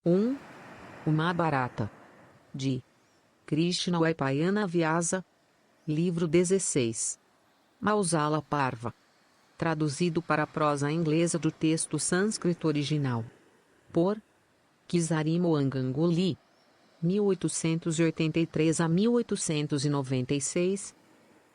1. O Mahabharata. De Krishna Vaipayana Vyasa. Livro 16. Mausala Parva. Traduzido para a prosa inglesa do texto sânscrito original. Por Kisari Mohan Ganguly. 1883 a 1896.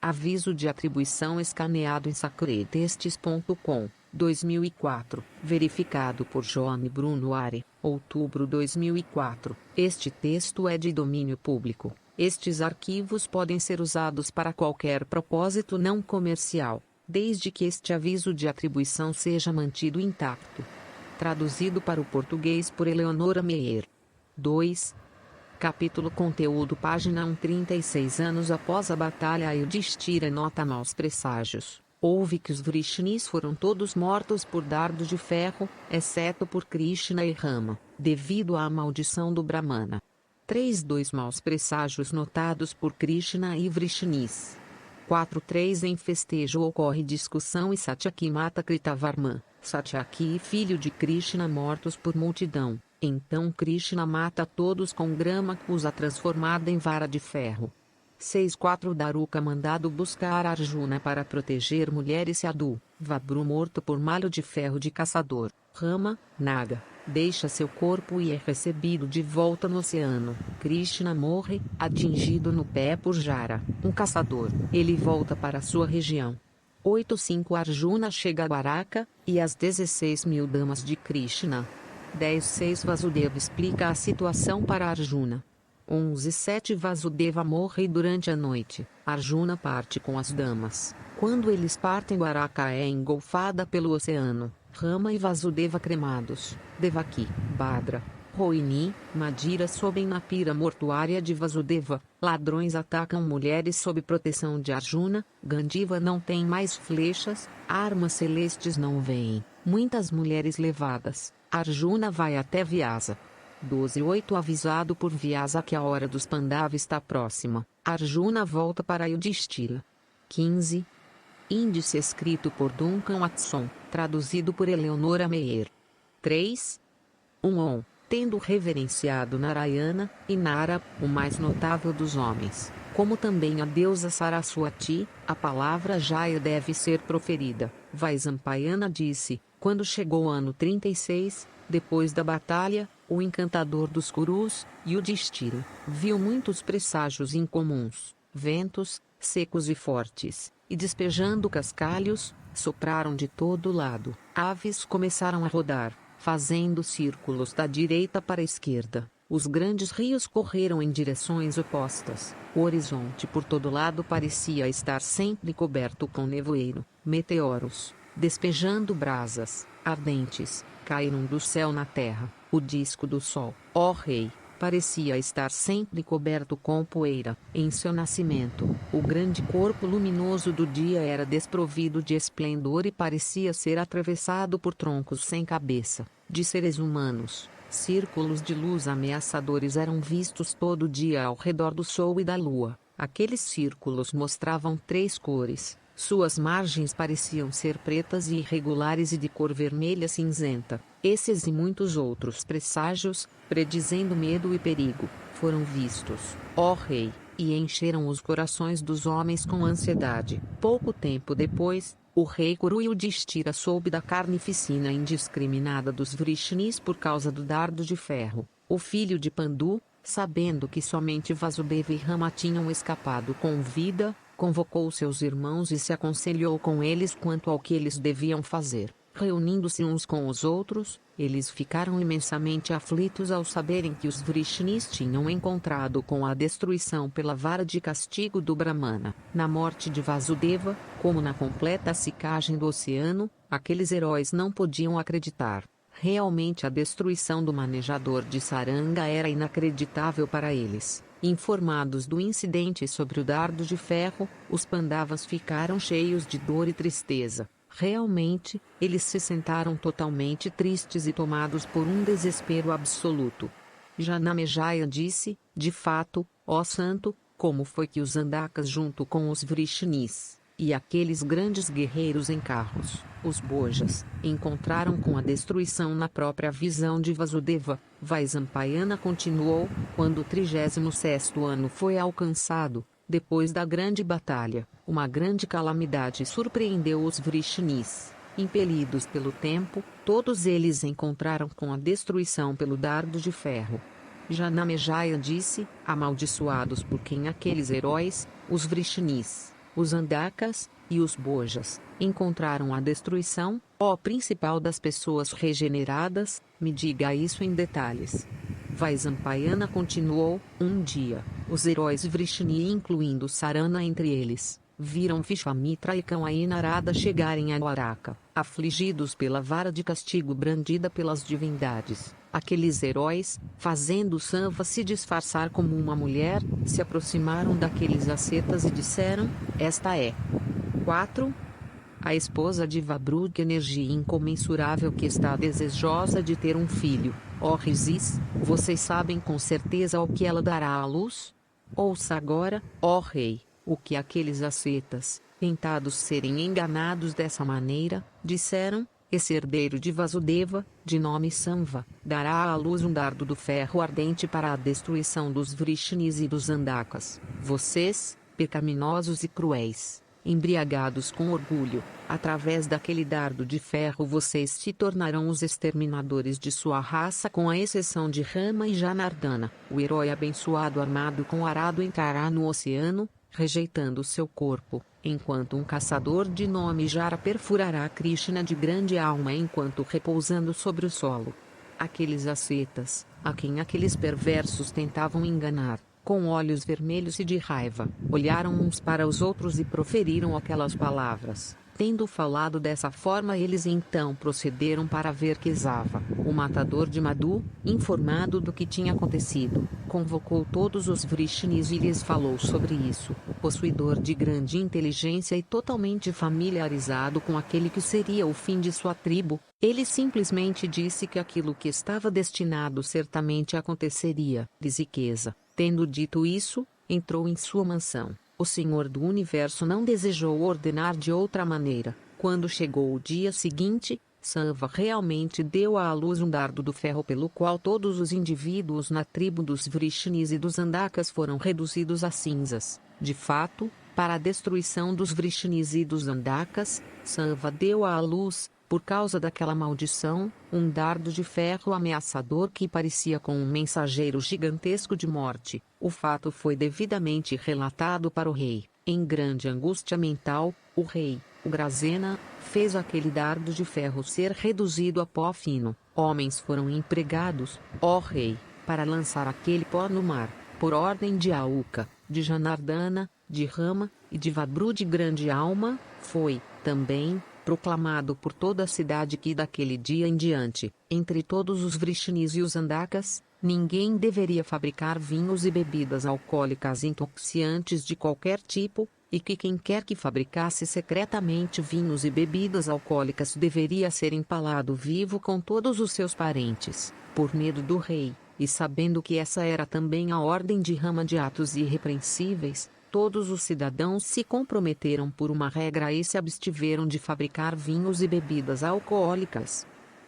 Aviso de atribuição escaneado em sacredtexts.com. 2004, verificado por Joane Bruno Are, outubro 2004. Este texto é de domínio público. Estes arquivos podem ser usados para qualquer propósito não comercial, desde que este aviso de atribuição seja mantido intacto. Traduzido para o português por Eleonora Meyer. 2. Capítulo Conteúdo Página 1. 36 anos após a batalha, Yudhishthira nota maus presságios. Houve que os Vrishnis foram todos mortos por dardo de ferro, exceto por Krishna e Rama, devido à maldição do Brahmana. 3. Maus presságios notados por Krishna e Vrishnis. 4. Em festejo ocorre discussão e Satyaki mata Kritavarma. Satyaki, filho de Krishna, mortos por multidão. Então Krishna mata todos com grama cusa transformada em vara de ferro. 4. Daruka mandado buscar Arjuna para proteger mulheres. Sadhu, Vabru morto por malho de ferro de caçador. Rama, Naga, deixa seu corpo e é recebido de volta no oceano. Krishna morre, atingido no pé por Jara, um caçador. Ele volta para sua região. 5. Arjuna chega a Dwaraka, e as 16.000 damas de Krishna. 6. Vasudeva explica a situação para Arjuna. 7. Vasudeva morre durante a noite. Arjuna parte com as damas. Quando eles partem, Dwaraka é engolfada pelo oceano. Rama e Vasudeva cremados. Devaki, Bhadra, Rohini, Madira sobem na pira mortuária de Vasudeva. Ladrões atacam mulheres sob proteção de Arjuna. Gandiva não tem mais flechas. Armas celestes não vêm. Muitas mulheres levadas. Arjuna vai até Vyasa. 8. Avisado por Vyasa que a hora dos Pandava está próxima, Arjuna volta para Yudhishthira. 15. Índice escrito por Duncan Watson, traduzido por Eleonora Meyer. 3. Tendo reverenciado Narayana, e Nara, o mais notável dos homens, como também a deusa Saraswati, a palavra Jaya deve ser proferida. Vaisampayana disse, quando chegou o ano 36, depois da batalha, o encantador dos Kurus, Yudhishthira, viu muitos presságios incomuns, ventos, secos e fortes, e despejando cascalhos, sopraram de todo lado. Aves começaram a rodar, fazendo círculos da direita para a esquerda. Os grandes rios correram em direções opostas. O horizonte por todo lado parecia estar sempre coberto com nevoeiro. Meteoros, despejando brasas ardentes, caíram do céu na terra. O disco do sol, ó rei, parecia estar sempre coberto com poeira. Em seu nascimento, o grande corpo luminoso do dia era desprovido de esplendor e parecia ser atravessado por troncos sem cabeça, de seres humanos. Círculos de luz ameaçadores eram vistos todo dia ao redor do sol e da lua. Aqueles círculos mostravam 3 cores. Suas margens pareciam ser pretas e irregulares e de cor vermelha cinzenta. Esses e muitos outros presságios, predizendo medo e perigo, foram vistos, ó rei, e encheram os corações dos homens com ansiedade. Pouco tempo depois, o rei Kuru Yudhishthira soube da carnificina indiscriminada dos Vrishnis por causa do dardo de ferro. O filho de Pandu, sabendo que somente Vasudeva e Rama tinham escapado com vida, convocou seus irmãos e se aconselhou com eles quanto ao que eles deviam fazer. Reunindo-se uns com os outros, eles ficaram imensamente aflitos ao saberem que os Vrishnis tinham encontrado com a destruição pela vara de castigo do Brahmana. Na morte de Vasudeva, como na completa secagem do oceano, aqueles heróis não podiam acreditar. Realmente a destruição do manejador de Saranga era inacreditável para eles. Informados do incidente sobre o dardo de ferro, os Pandavas ficaram cheios de dor e tristeza. Realmente, eles se sentaram totalmente tristes e tomados por um desespero absoluto. Janamejaya disse, de fato, ó santo, como foi que os Andakas junto com os Vrishnis E aqueles grandes guerreiros em carros, os Bojas, encontraram com a destruição na própria visão de Vasudeva. Vaisampayana continuou, quando o 36º ano foi alcançado, depois da grande batalha, uma grande calamidade surpreendeu os Vrishnis. Impelidos pelo tempo, todos eles encontraram com a destruição pelo dardo de ferro. Janamejaya disse, amaldiçoados por quem aqueles heróis, os Vrishnis, os Andakas, e os Bojas, encontraram a destruição, ó principal das pessoas regeneradas, me diga isso em detalhes. Vaisampayana continuou, um dia, os heróis Vrishni incluindo Sarana entre eles, viram Vishvamitra e Kamayi Narada chegarem a Dwaraka, afligidos pela vara de castigo brandida pelas divindades. Aqueles heróis, fazendo Sanva se disfarçar como uma mulher, se aproximaram daqueles ascetas e disseram, esta é 4. A esposa de Vabrug, energia incomensurável que está desejosa de ter um filho. Ó Rizis, vocês sabem com certeza o que ela dará à luz? Ouça agora, ó rei, o que aqueles ascetas, tentados serem enganados dessa maneira, disseram. Esse herdeiro de Vasudeva, de nome Sanva, dará à luz um dardo do ferro ardente para a destruição dos Vrishnis e dos Andakas. Vocês, pecaminosos e cruéis, embriagados com orgulho, através daquele dardo de ferro vocês se tornarão os exterminadores de sua raça com a exceção de Rama e Janardana. O herói abençoado armado com arado entrará no oceano, rejeitando seu corpo, enquanto um caçador de nome Jara perfurará Krishna de grande alma enquanto repousando sobre o solo. Aqueles ascetas, a quem aqueles perversos tentavam enganar, com olhos vermelhos e de raiva, olharam uns para os outros e proferiram aquelas palavras. Tendo falado dessa forma eles então procederam para ver Kesava, o matador de Madhu, informado do que tinha acontecido, convocou todos os Vrishnis e lhes falou sobre isso. Possuidor de grande inteligência e totalmente familiarizado com aquele que seria o fim de sua tribo, ele simplesmente disse que aquilo que estava destinado certamente aconteceria. Rizikeza, tendo dito isso, entrou em sua mansão. O Senhor do Universo não desejou ordenar de outra maneira. Quando chegou o dia seguinte, Sanva realmente deu à luz um dardo do ferro pelo qual todos os indivíduos na tribo dos Vrishnis e dos Andakas foram reduzidos a cinzas. De fato, para a destruição dos Vrishnis e dos Andakas, Sanva deu à luz, por causa daquela maldição, um dardo de ferro ameaçador que parecia com um mensageiro gigantesco de morte. O fato foi devidamente relatado para o rei. Em grande angústia mental, o rei, Ugrasena, fez aquele dardo de ferro ser reduzido a pó fino. Homens foram empregados, ó rei, para lançar aquele pó no mar, por ordem de Auka, de Janardana, de Rama, e de Vabru de grande alma, foi, também, proclamado por toda a cidade que daquele dia em diante, entre todos os Vrishnis e os Andakas, ninguém deveria fabricar vinhos e bebidas alcoólicas intoxicantes de qualquer tipo, e que quem quer que fabricasse secretamente vinhos e bebidas alcoólicas deveria ser empalado vivo com todos os seus parentes, por medo do rei, e sabendo que essa era também a ordem de Rama de atos irrepreensíveis. Todos os cidadãos se comprometeram por uma regra e se abstiveram de fabricar vinhos e bebidas alcoólicas.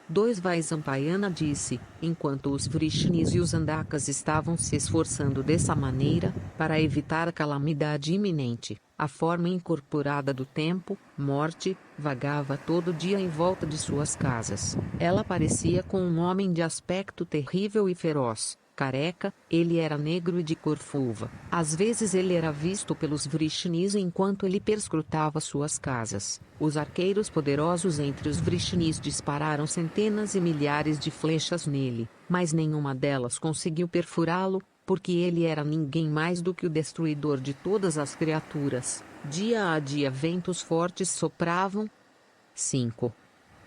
2 Vaisampayana disse, enquanto os Vrishnis e os Andakas estavam se esforçando dessa maneira, para evitar a calamidade iminente, a forma incorporada do tempo, morte, vagava todo dia em volta de suas casas. Ela parecia com um homem de aspecto terrível e feroz. Careca, ele era negro e de cor fulva. Às vezes ele era visto pelos Vrishnis enquanto ele perscrutava suas casas. Os arqueiros poderosos entre os Vrishnis dispararam centenas e milhares de flechas nele, mas nenhuma delas conseguiu perfurá-lo, porque ele era ninguém mais do que o destruidor de todas as criaturas. Dia a dia ventos fortes sopravam. 5.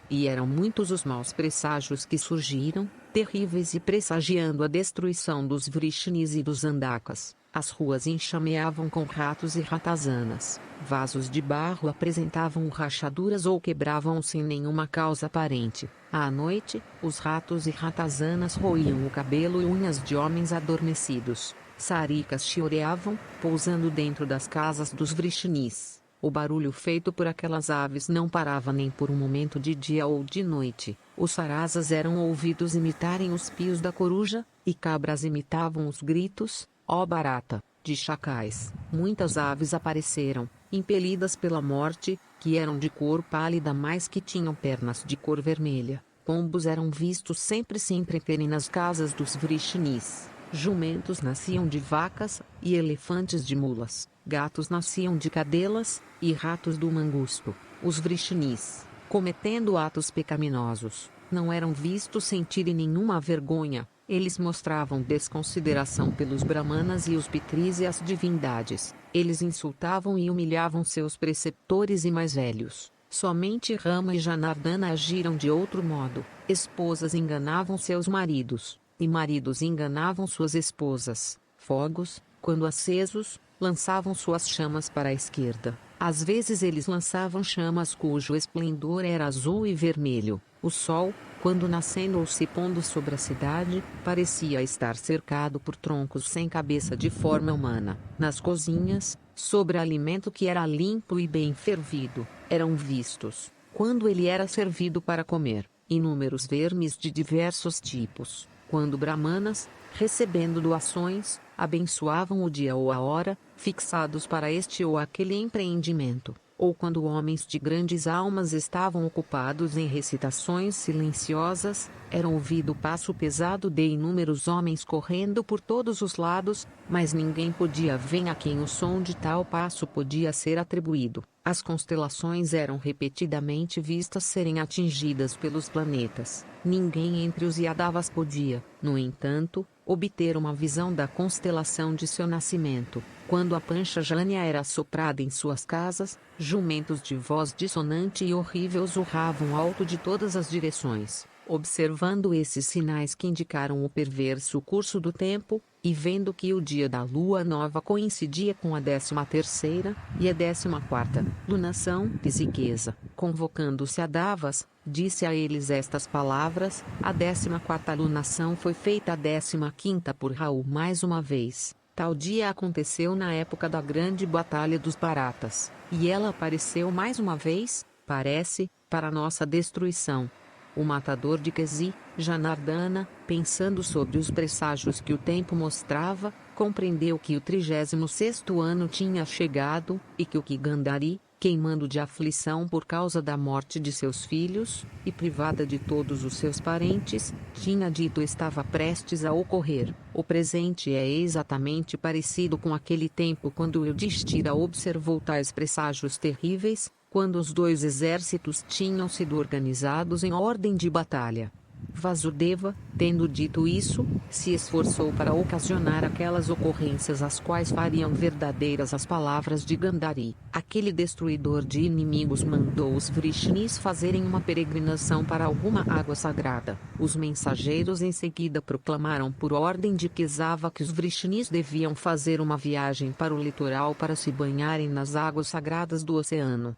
E eram muitos os maus presságios que surgiram, terríveis e pressagiando a destruição dos Vrishnis e dos Andakas. As ruas enxameavam com ratos e ratazanas. Vasos de barro apresentavam rachaduras ou quebravam sem nenhuma causa aparente. À noite, os ratos e ratazanas roíam o cabelo e unhas de homens adormecidos. Saricas chicoreavam, pousando dentro das casas dos Vrishnis. O barulho feito por aquelas aves não parava nem por um momento de dia ou de noite. Os sarasas eram ouvidos imitarem os pios da coruja, e cabras imitavam os gritos, ó barata, de chacais. Muitas aves apareceram, impelidas pela morte, que eram de cor pálida mas que tinham pernas de cor vermelha. Pombos eram vistos sempre se entreterem nas casas dos Vrishnis. Jumentos nasciam de vacas, e elefantes de mulas. Gatos nasciam de cadelas, e ratos do mangusto. Os Vrishnis, cometendo atos pecaminosos, não eram vistos sentirem nenhuma vergonha. Eles mostravam desconsideração pelos brahmanas e os pitris e as divindades. Eles insultavam e humilhavam seus preceptores e mais velhos. Somente Rama e Janardana agiram de outro modo. Esposas enganavam seus maridos, e maridos enganavam suas esposas. Fogos, quando acesos, lançavam suas chamas para a esquerda. Às vezes eles lançavam chamas cujo esplendor era azul e vermelho. O sol, quando nascendo ou se pondo sobre a cidade, parecia estar cercado por troncos sem cabeça de forma humana. Nas cozinhas, sobre alimento que era limpo e bem fervido, eram vistos, quando ele era servido para comer, inúmeros vermes de diversos tipos. Quando brahmanas, recebendo doações, abençoavam o dia ou a hora, fixados para este ou aquele empreendimento, ou quando homens de grandes almas estavam ocupados em recitações silenciosas, era ouvido o passo pesado de inúmeros homens correndo por todos os lados, mas ninguém podia ver a quem o som de tal passo podia ser atribuído. As constelações eram repetidamente vistas serem atingidas pelos planetas. Ninguém entre os Yadavas podia, no entanto, obter uma visão da constelação de seu nascimento. Quando a Panchajanya era soprada em suas casas, jumentos de voz dissonante e horrível urravam alto de todas as direções. Observando esses sinais que indicaram o perverso curso do tempo, e vendo que o dia da lua nova coincidia com a 13ª e a 14ª lunação de riqueza, convocando-se a Davas, disse a eles estas palavras: a 14ª lunação foi feita a 15ª por Raul mais uma vez. Tal dia aconteceu na época da grande batalha dos Bharatas, e ela apareceu mais uma vez, parece, para nossa destruição. O matador de Kesi, Janardana, pensando sobre os presságios que o tempo mostrava, compreendeu que o 36º ano tinha chegado, e que o Gandhari, queimando de aflição por causa da morte de seus filhos, e privada de todos os seus parentes, tinha dito estava prestes a ocorrer. O presente é exatamente parecido com aquele tempo quando Yudhishthira observou tais presságios terríveis, quando os dois exércitos tinham sido organizados em ordem de batalha. Vasudeva, tendo dito isso, se esforçou para ocasionar aquelas ocorrências as quais fariam verdadeiras as palavras de Gandhari. Aquele destruidor de inimigos mandou os Vrishnis fazerem uma peregrinação para alguma água sagrada. Os mensageiros em seguida proclamaram por ordem de Kesava que os Vrishnis deviam fazer uma viagem para o litoral para se banharem nas águas sagradas do oceano.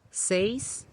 6.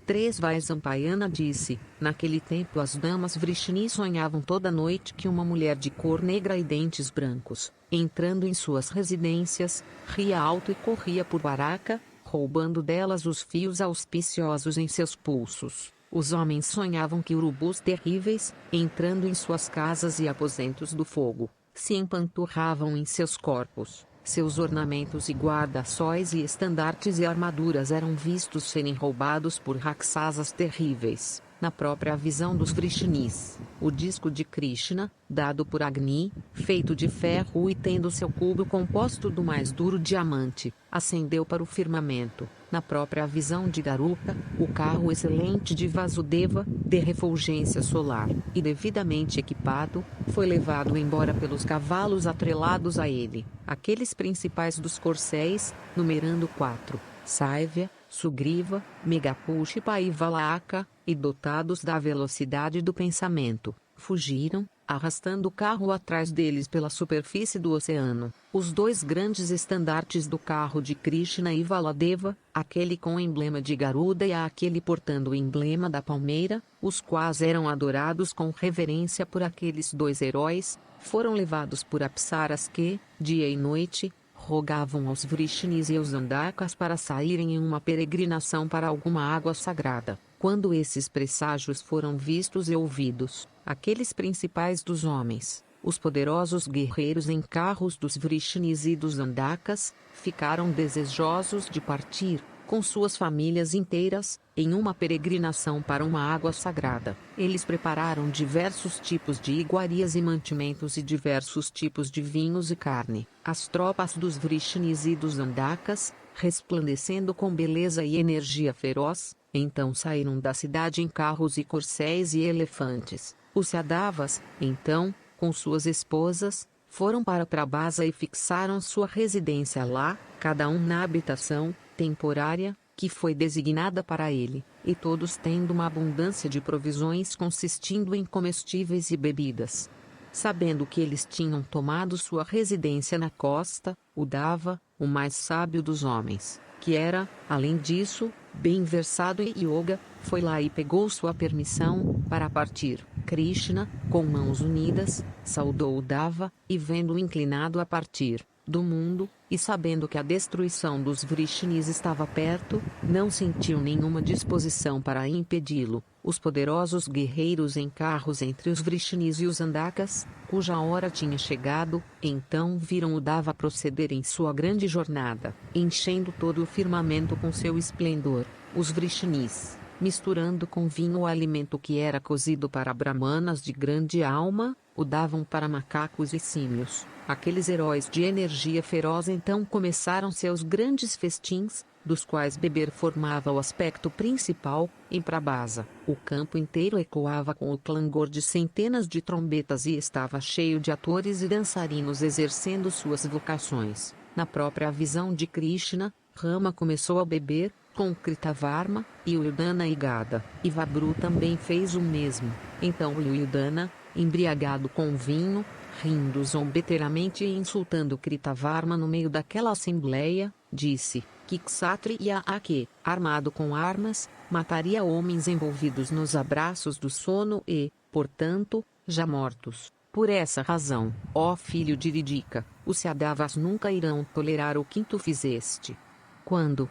3 Vaisampayana disse, naquele tempo as damas Vrishnis sonhavam toda noite que uma mulher de cor negra e dentes brancos, entrando em suas residências, ria alto e corria por Baraka, roubando delas os fios auspiciosos em seus pulsos. Os homens sonhavam que urubus terríveis, entrando em suas casas e aposentos do fogo, se empanturravam em seus corpos. Seus ornamentos e guarda-sóis e estandartes e armaduras eram vistos serem roubados por Raksasas terríveis. Na própria visão dos Vrishnis, o disco de Krishna, dado por Agni, feito de ferro e tendo seu cubo composto do mais duro diamante, ascendeu para o firmamento. Na própria visão de Garuka, o carro excelente de Vasudeva, de refulgência solar, e devidamente equipado, foi levado embora pelos cavalos atrelados a ele. Aqueles principais dos corcéis, numerando 4, Saivya, Sugriva, Megapushipa e Valaka, e dotados da velocidade do pensamento, fugiram, arrastando o carro atrás deles pela superfície do oceano. Os dois grandes estandartes do carro de Krishna e Valadeva, aquele com o emblema de Garuda e aquele portando o emblema da palmeira, os quais eram adorados com reverência por aqueles dois heróis, foram levados por apsaras que, dia e noite, rogavam aos Vrishnis e aos Andakas para saírem em uma peregrinação para alguma água sagrada. Quando esses presságios foram vistos e ouvidos, aqueles principais dos homens, os poderosos guerreiros em carros dos Vrishnis e dos Andakas, ficaram desejosos de partir, com suas famílias inteiras, em uma peregrinação para uma água sagrada. Eles prepararam diversos tipos de iguarias e mantimentos e diversos tipos de vinhos e carne. As tropas dos Vrishnis e dos Andakas, resplandecendo com beleza e energia feroz, então saíram da cidade em carros e corcéis e elefantes. Os Yadavas, então, com suas esposas, foram para Prabhasa e fixaram sua residência lá, cada um na habitação temporária, que foi designada para ele, e todos tendo uma abundância de provisões consistindo em comestíveis e bebidas. Sabendo que eles tinham tomado sua residência na costa, Uddhava, o mais sábio dos homens, que era, além disso, bem versado em yoga, foi lá e pegou sua permissão para partir. Krishna, com mãos unidas, saudou Uddhava, e vendo-o inclinado a partir do mundo, e sabendo que a destruição dos Vrishnis estava perto, não sentiu nenhuma disposição para impedi-lo. Os poderosos guerreiros em carros entre os Vrishnis e os Andakas, cuja hora tinha chegado, então viram Uddhava proceder em sua grande jornada, enchendo todo o firmamento com seu esplendor. Os Vrishnis, misturando com vinho o alimento que era cozido para brahmanas de grande alma, o davam para macacos e símios. Aqueles heróis de energia feroz então começaram seus grandes festins, dos quais beber formava o aspecto principal. Em Prabhasa, o campo inteiro ecoava com o clangor de centenas de trombetas e estava cheio de atores e dançarinos exercendo suas vocações. Na própria visão de Krishna, Rama começou a beber, com Kritavarma, e Uddhana e Gada, e Vabru também fez o mesmo. Então Uddhana, embriagado com vinho, rindo zombeteiramente e insultando Kritavarma no meio daquela assembleia, disse que Kshatriya que, armado com armas, mataria homens envolvidos nos abraços do sono e, portanto, já mortos. Por essa razão, ó filho de Ridika, os Yadavas nunca irão tolerar o que tu fizeste. Quando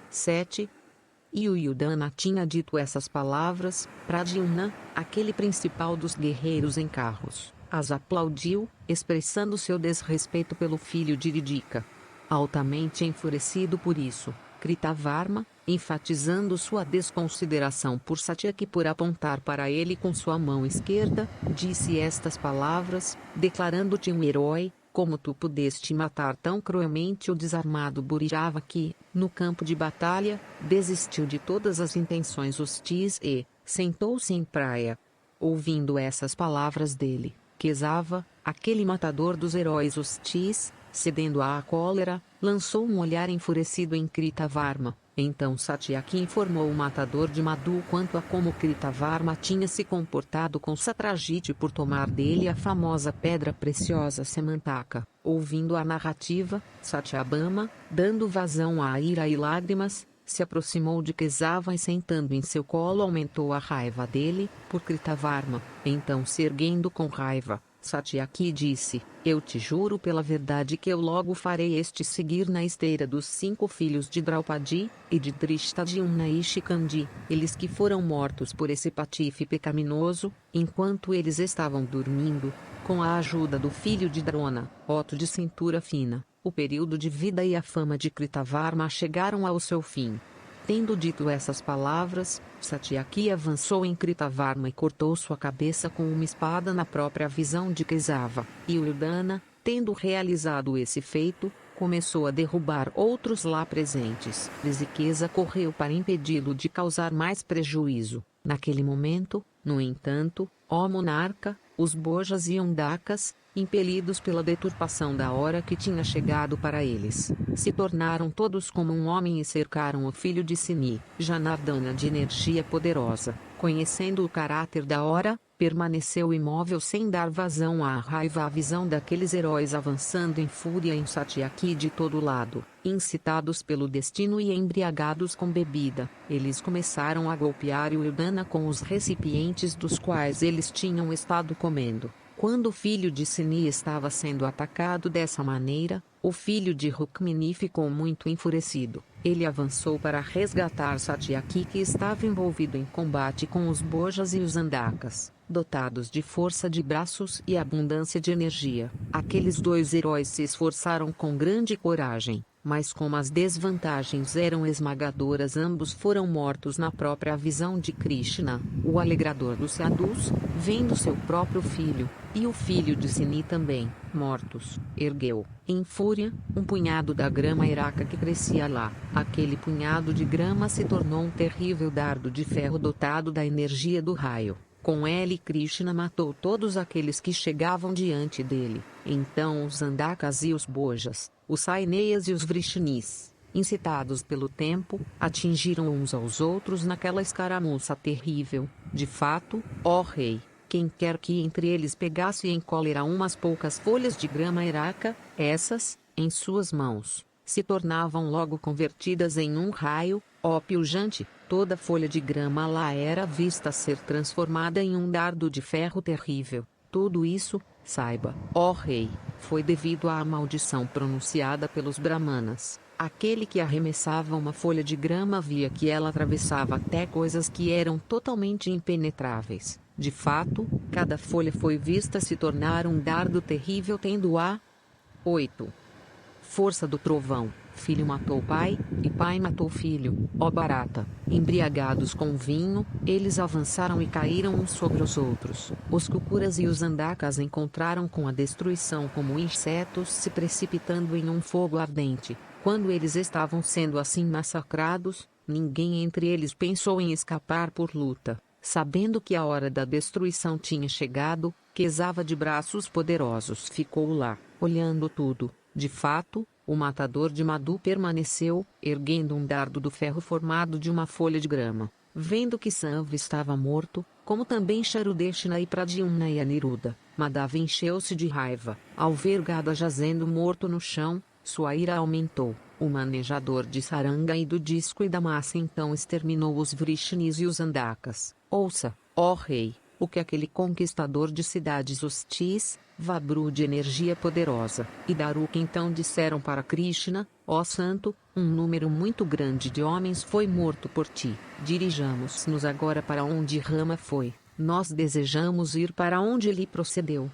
7. E o Uddhana tinha dito essas palavras, Pradyumna, aquele principal dos guerreiros em carros, as aplaudiu, expressando seu desrespeito pelo filho de Ridika. Altamente enfurecido por isso, Kritavarma, enfatizando sua desconsideração por Satyaki por apontar para ele com sua mão esquerda, disse estas palavras, declarando-te um herói. Como tu pudeste matar tão cruelmente o desarmado Burijava que, no campo de batalha, desistiu de todas as intenções hostis e sentou-se em praia. Ouvindo essas palavras dele, Kesava, aquele matador dos heróis hostis, cedendo à cólera, lançou um olhar enfurecido em Kritavarma. Então Satyaki informou o matador de Madhu quanto a como Kritavarma tinha se comportado com Satrajit por tomar dele a famosa pedra preciosa Semantaka. Ouvindo a narrativa, Satyabhama, dando vazão à ira e lágrimas, se aproximou de Kesava e sentando em seu colo aumentou a raiva dele, por Kritavarma. Então se erguendo com raiva, Satyaki disse, eu te juro pela verdade que eu logo farei este seguir na esteira dos 5 filhos de Draupadi, e de Drishtadyumna e Shikandi, eles que foram mortos por esse patife pecaminoso, enquanto eles estavam dormindo, com a ajuda do filho de Drona, Otto de cintura fina. O período de vida e a fama de Kritavarma chegaram ao seu fim. Tendo dito essas palavras, Satyaki avançou em Kritavarma e cortou sua cabeça com uma espada na própria visão de Kesava. E Uddhana, tendo realizado esse feito, começou a derrubar outros lá presentes. Rishikesa correu para impedi-lo de causar mais prejuízo. Naquele momento, no entanto, ó monarca, os Bojas e Ondakas, impelidos pela deturpação da hora que tinha chegado para eles, se tornaram todos como um homem e cercaram o filho de Sini, Janardana de energia poderosa. Conhecendo o caráter da hora, permaneceu imóvel sem dar vazão à raiva à visão daqueles heróis avançando em fúria em Satyaki de todo lado. Incitados pelo destino e embriagados com bebida, eles começaram a golpear Uddhana com os recipientes dos quais eles tinham estado comendo. Quando o filho de Sini estava sendo atacado dessa maneira, o filho de Rukmini ficou muito enfurecido. Ele avançou para resgatar Satyaki, que estava envolvido em combate com os Bojas e os Andakas, dotados de força de braços e abundância de energia. Aqueles dois heróis se esforçaram com grande coragem, mas como as desvantagens eram esmagadoras, ambos foram mortos na própria visão de Krishna, o alegrador dos sadhus, vendo seu próprio filho, e o filho de Sini também, mortos, ergueu, em fúria, um punhado da grama iraca que crescia lá. Aquele punhado de grama se tornou um terrível dardo de ferro dotado da energia do raio. Com ele Krishna matou todos aqueles que chegavam diante dele. Então os Andakas e os Bojas, os Saineyas e os Vrishnis, incitados pelo tempo, atingiram uns aos outros naquela escaramuça terrível. De fato, ó rei, quem quer que entre eles pegasse em cólera umas poucas folhas de grama iraca, essas, em suas mãos, se tornavam logo convertidas em um raio, ó pujante. Toda folha de grama lá era vista ser transformada em um dardo de ferro terrível. Tudo isso, saiba, ó rei, foi devido à maldição pronunciada pelos Brahmanas. Aquele que arremessava uma folha de grama via que ela atravessava até coisas que eram totalmente impenetráveis. De fato, cada folha foi vista se tornar um dardo terrível, tendo a 8. Força do trovão. Filho matou pai, e pai matou filho. Ó Bharata, embriagados com vinho, eles avançaram e caíram uns sobre os outros. Os Kukuras e os Andakas encontraram com a destruição como insetos se precipitando em um fogo ardente. Quando eles estavam sendo assim massacrados, ninguém entre eles pensou em escapar por luta. Sabendo que a hora da destruição tinha chegado, Kesava de braços poderosos ficou lá, olhando tudo. De fato, o matador de Madhu permaneceu, erguendo um dardo do ferro formado de uma folha de grama. Vendo que Sanva estava morto, como também Charudeshna e Pradyumna e Aniruddha, Madhava encheu-se de raiva. Ao ver Gada jazendo morto no chão, sua ira aumentou. O manejador de saranga e do disco e da massa então exterminou os Vrishnis e os Andakas. Ouça, ó rei, o que aquele conquistador de cidades hostis, Vabru de energia poderosa, e Daruka então disseram para Krishna: ó santo, um número muito grande de homens foi morto por ti. Dirijamos-nos agora para onde Rama foi. Nós desejamos ir para onde ele procedeu.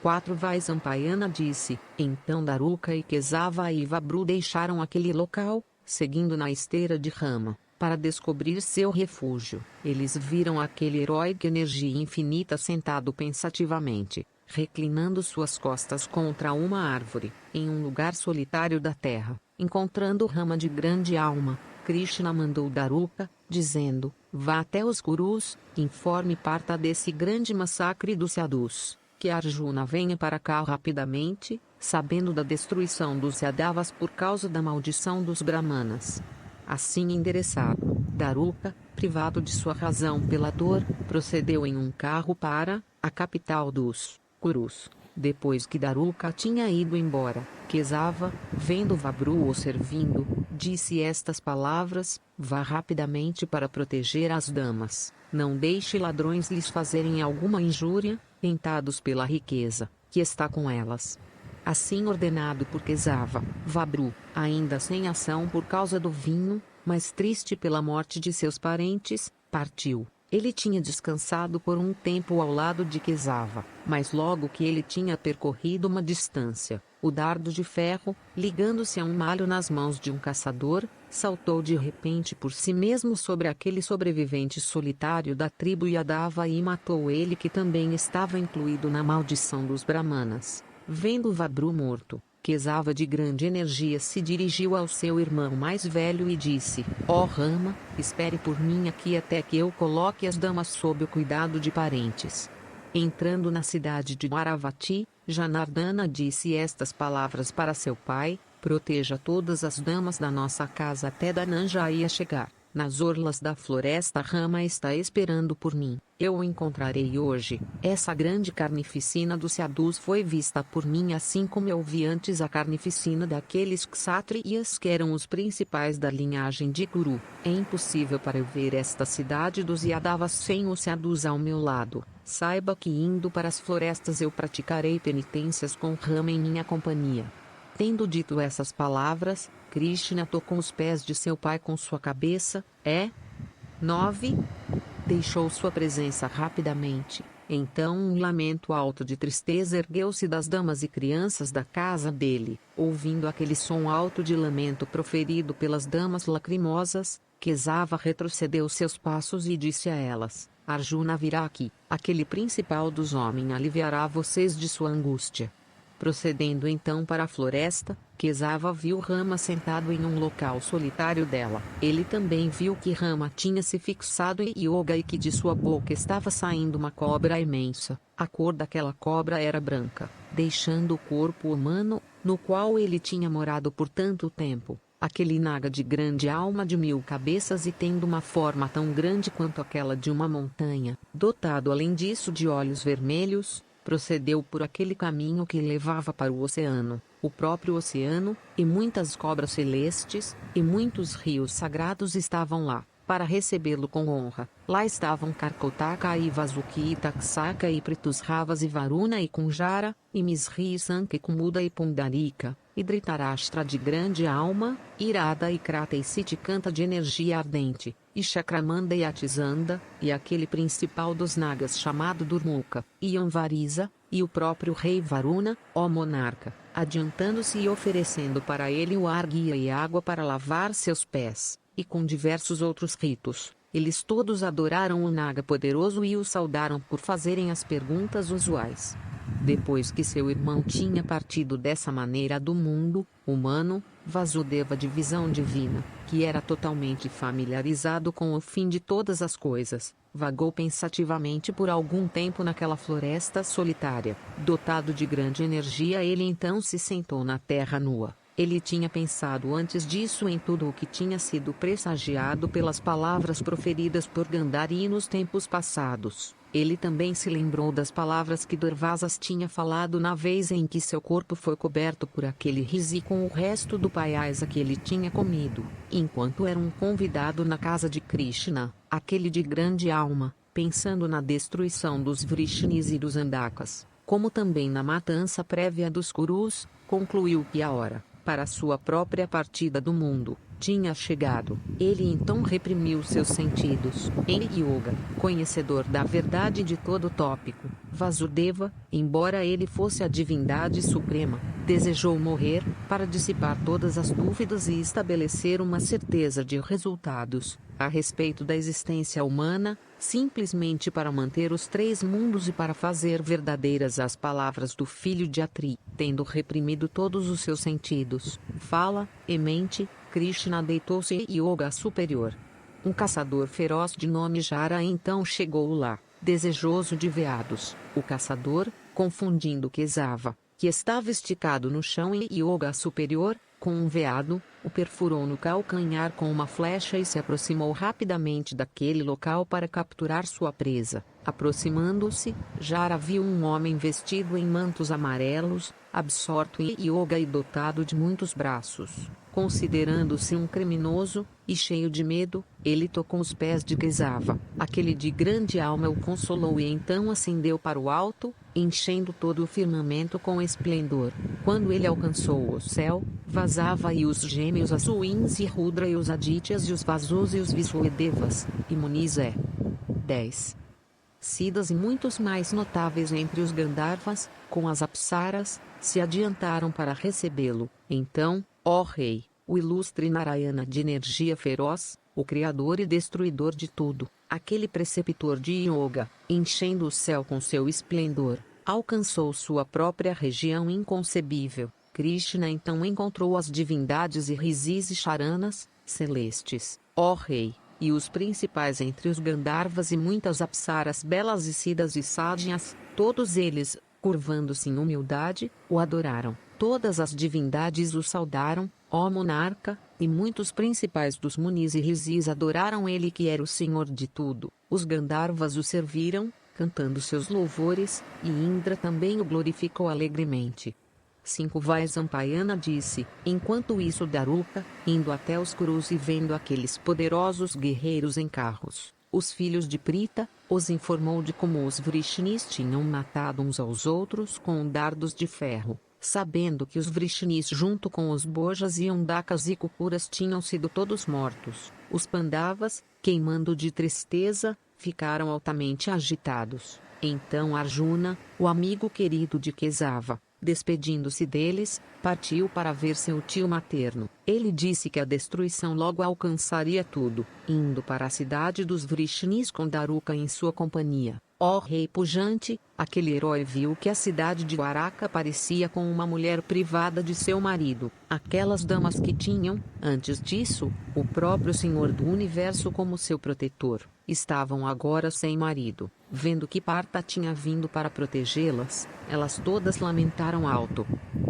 4 Vaisampayana disse. Então Daruka e Kesava e Vabru deixaram aquele local, seguindo na esteira de Rama, para descobrir seu refúgio. Eles viram aquele herói de energia infinita sentado pensativamente, reclinando suas costas contra uma árvore, em um lugar solitário da terra. Encontrando Rama de grande alma, Krishna mandou Daruka, dizendo: vá até os Kurus, informe parta desse grande massacre dos sadhus. Que Arjuna venha para cá rapidamente, sabendo da destruição dos Yadavas por causa da maldição dos Brahmanas. Assim endereçado, Daruka, privado de sua razão pela dor, procedeu em um carro para a capital dos Kurus. Depois que Daruka tinha ido embora, Kesava, vendo Vabru o servindo, disse estas palavras: vá rapidamente para proteger as damas. Não deixe ladrões lhes fazerem alguma injúria, tentados pela riqueza que está com elas. Assim ordenado por Kesava, Vabru, ainda sem ação por causa do vinho, mas triste pela morte de seus parentes, partiu. Ele tinha descansado por um tempo ao lado de Kesava, mas logo que ele tinha percorrido uma distância, o dardo de ferro, ligando-se a um malho nas mãos de um caçador, saltou de repente por si mesmo sobre aquele sobrevivente solitário da tribo Yadava e matou ele, que também estava incluído na maldição dos Brahmanas. Vendo Vabru morto, Kesava de grande energia se dirigiu ao seu irmão mais velho e disse: ó Rama, espere por mim aqui até que eu coloque as damas sob o cuidado de parentes. Entrando na cidade de Dwaravati, Janardana disse estas palavras para seu pai: proteja todas as damas da nossa casa até Dhananjaya chegar. Nas orlas da floresta Rama está esperando por mim. Eu o encontrarei hoje. Essa grande carnificina dos sadhus foi vista por mim assim como eu vi antes a carnificina daqueles kshatriyas que eram os principais da linhagem de Kuru. É impossível para eu ver esta cidade dos Yadavas sem os sadhus ao meu lado. Saiba que indo para as florestas eu praticarei penitências com Rama em minha companhia. Tendo dito essas palavras, Krishna tocou os pés de seu pai com sua cabeça. 9. Deixou sua presença rapidamente. Então um lamento alto de tristeza ergueu-se das damas e crianças da casa dele. Ouvindo aquele som alto de lamento proferido pelas damas lacrimosas, Kesava retrocedeu seus passos e disse a elas: Arjuna virá aqui, aquele principal dos homens aliviará vocês de sua angústia. Procedendo então para a floresta, Kesava viu Rama sentado em um local solitário dela. Ele também viu que Rama tinha se fixado em Yoga e que de sua boca estava saindo uma cobra imensa. A cor daquela cobra era branca, deixando o corpo humano, no qual ele tinha morado por tanto tempo. Aquele naga de grande alma de 1000 cabeças e tendo uma forma tão grande quanto aquela de uma montanha, dotado além disso de olhos vermelhos, procedeu por aquele caminho que levava para o oceano, o próprio oceano, e muitas cobras celestes, e muitos rios sagrados estavam lá, para recebê-lo com honra. Lá estavam Karkotaka e Vasuki e Taksaka e Pritusravas e Varuna e Kunjara, e Misri e Sanka e Kumuda e Pundarika, e Dhritarashtra de grande alma, Irada e Krata e Sitikanta de energia ardente, e Chakramanda e Atisanda, e aquele principal dos nagas chamado Durmuka, e Anvarisa, e o próprio rei Varuna, ó monarca, adiantando-se e oferecendo para ele o ar guia e água para lavar seus pés, e com diversos outros ritos. Eles todos adoraram o naga poderoso e o saudaram por fazerem as perguntas usuais. Depois que seu irmão tinha partido dessa maneira do mundo humano, Vasudeva de visão divina, que era totalmente familiarizado com o fim de todas as coisas, vagou pensativamente por algum tempo naquela floresta solitária. Dotado de grande energia, ele então se sentou na terra nua. Ele tinha pensado antes disso em tudo o que tinha sido pressagiado pelas palavras proferidas por Gandhari nos tempos passados. Ele também se lembrou das palavras que Durvasas tinha falado na vez em que seu corpo foi coberto por aquele risi com o resto do paiasa que ele tinha comido, enquanto era um convidado na casa de Krishna, aquele de grande alma, pensando na destruição dos Vrishnis e dos Andakas, como também na matança prévia dos Kurus, concluiu que a hora, para sua própria partida do mundo, tinha chegado. Ele então reprimiu seus sentidos. Em Yoga, conhecedor da verdade de todo tópico, Vasudeva, embora ele fosse a divindade suprema, desejou morrer, para dissipar todas as dúvidas e estabelecer uma certeza de resultados, a respeito da existência humana, simplesmente para manter os 3 mundos e para fazer verdadeiras as palavras do filho de Atri. Tendo reprimido todos os seus sentidos, fala e mente, Krishna deitou-se em Yoga superior. Um caçador feroz de nome Jara então chegou lá, desejoso de veados. O caçador, confundindo Kesava, que estava esticado no chão em Yoga superior, com um veado, o perfurou no calcanhar com uma flecha e se aproximou rapidamente daquele local para capturar sua presa. Aproximando-se, Jara viu um homem vestido em mantos amarelos, absorto em yoga e dotado de muitos braços. Considerando-se um criminoso, e cheio de medo, ele tocou os pés de Kesava. Aquele de grande alma o consolou e então ascendeu para o alto, enchendo todo o firmamento com esplendor. Quando ele alcançou o céu, Vasava e os gêmeos Asuins e Rudra e os Adityas e os Vasus e os Visuedevas, e Munis 10. Siddhas e muitos mais notáveis entre os Gandharvas, com as Apsaras, se adiantaram para recebê-lo. Então, ó rei, o ilustre Narayana de energia feroz, o criador e destruidor de tudo, aquele preceptor de yoga, enchendo o céu com seu esplendor, alcançou sua própria região inconcebível. Krishna então encontrou as divindades e rishis e charanas, celestes, ó rei, e os principais entre os Gandharvas e muitas apsaras belas e siddhas e sadhyas, todos eles, curvando-se em humildade, o adoraram. Todas as divindades o saudaram, ó monarca, e muitos principais dos munis e rishis adoraram ele que era o senhor de tudo. Os Gandharvas o serviram, cantando seus louvores, e Indra também o glorificou alegremente. 5 Vaisampayana disse, enquanto isso Daruka, indo até os Kurus e vendo aqueles poderosos guerreiros em carros, os filhos de Prita, os informou de como os Vrishnis tinham matado uns aos outros com dardos de ferro, sabendo que os Vrishnis junto com os Bojas e Ondakas e Kukuras tinham sido todos mortos. Os Pandavas, queimando de tristeza, ficaram altamente agitados. Então Arjuna, o amigo querido de Kesava, despedindo-se deles, partiu para ver seu tio materno. Ele disse que a destruição logo alcançaria tudo, indo para a cidade dos Vrishnis com Daruka em sua companhia. Ó rei pujante, aquele herói viu que a cidade de Dwaraka parecia com uma mulher privada de seu marido. Aquelas damas que tinham, antes disso, o próprio Senhor do Universo como seu protetor, estavam agora sem marido. Vendo que Partha tinha vindo para protegê-las, elas todas lamentaram alto.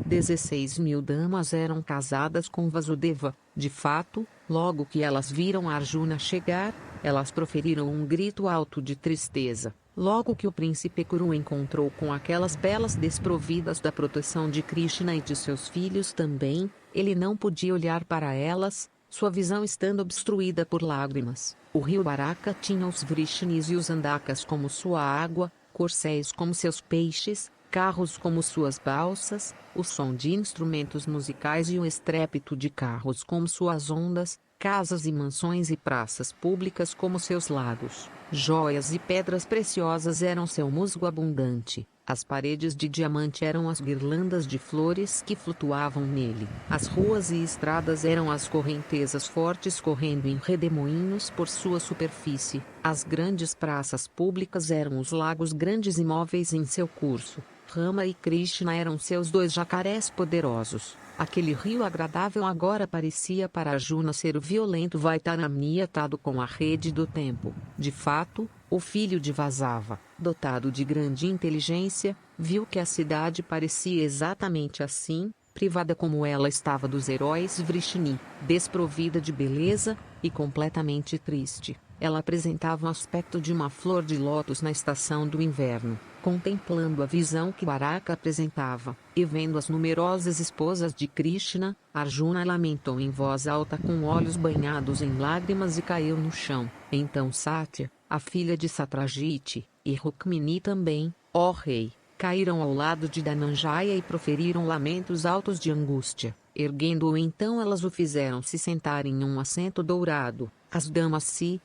16.000 damas eram casadas com Vasudeva. De fato, logo que elas viram Arjuna chegar, elas proferiram um grito alto de tristeza. Logo que o príncipe Kuru encontrou com aquelas belas desprovidas da proteção de Krishna e de seus filhos também, ele não podia olhar para elas, sua visão estando obstruída por lágrimas. O rio Baraka tinha os Vrishnis e os Andakas como sua água, corcéis como seus peixes, carros como suas balsas, o som de instrumentos musicais e o estrépito de carros como suas ondas, casas e mansões e praças públicas como seus lagos. Joias e pedras preciosas eram seu musgo abundante. As paredes de diamante eram as guirlandas de flores que flutuavam nele. As ruas e estradas eram as correntezas fortes correndo em redemoinhos por sua superfície. As grandes praças públicas eram os lagos grandes e móveis em seu curso. Rama e Krishna eram seus dois jacarés poderosos. Aquele rio agradável agora parecia para Arjuna ser o violento Vaitarami atado com a rede do tempo. De fato, o filho de Vasava, dotado de grande inteligência, viu que a cidade parecia exatamente assim, privada como ela estava dos heróis Vrishni, desprovida de beleza, e completamente triste. Ela apresentava o aspecto de uma flor de lótus na estação do inverno. Contemplando a visão que Baraka apresentava, e vendo as numerosas esposas de Krishna, Arjuna lamentou em voz alta com olhos banhados em lágrimas e caiu no chão. Então Satya, a filha de Satrajit, e Rukmini também, ó rei, caíram ao lado de Dhananjaya e proferiram lamentos altos de angústia. Erguendo-o então elas o fizeram se sentar em um assento dourado. As damas se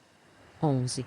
11.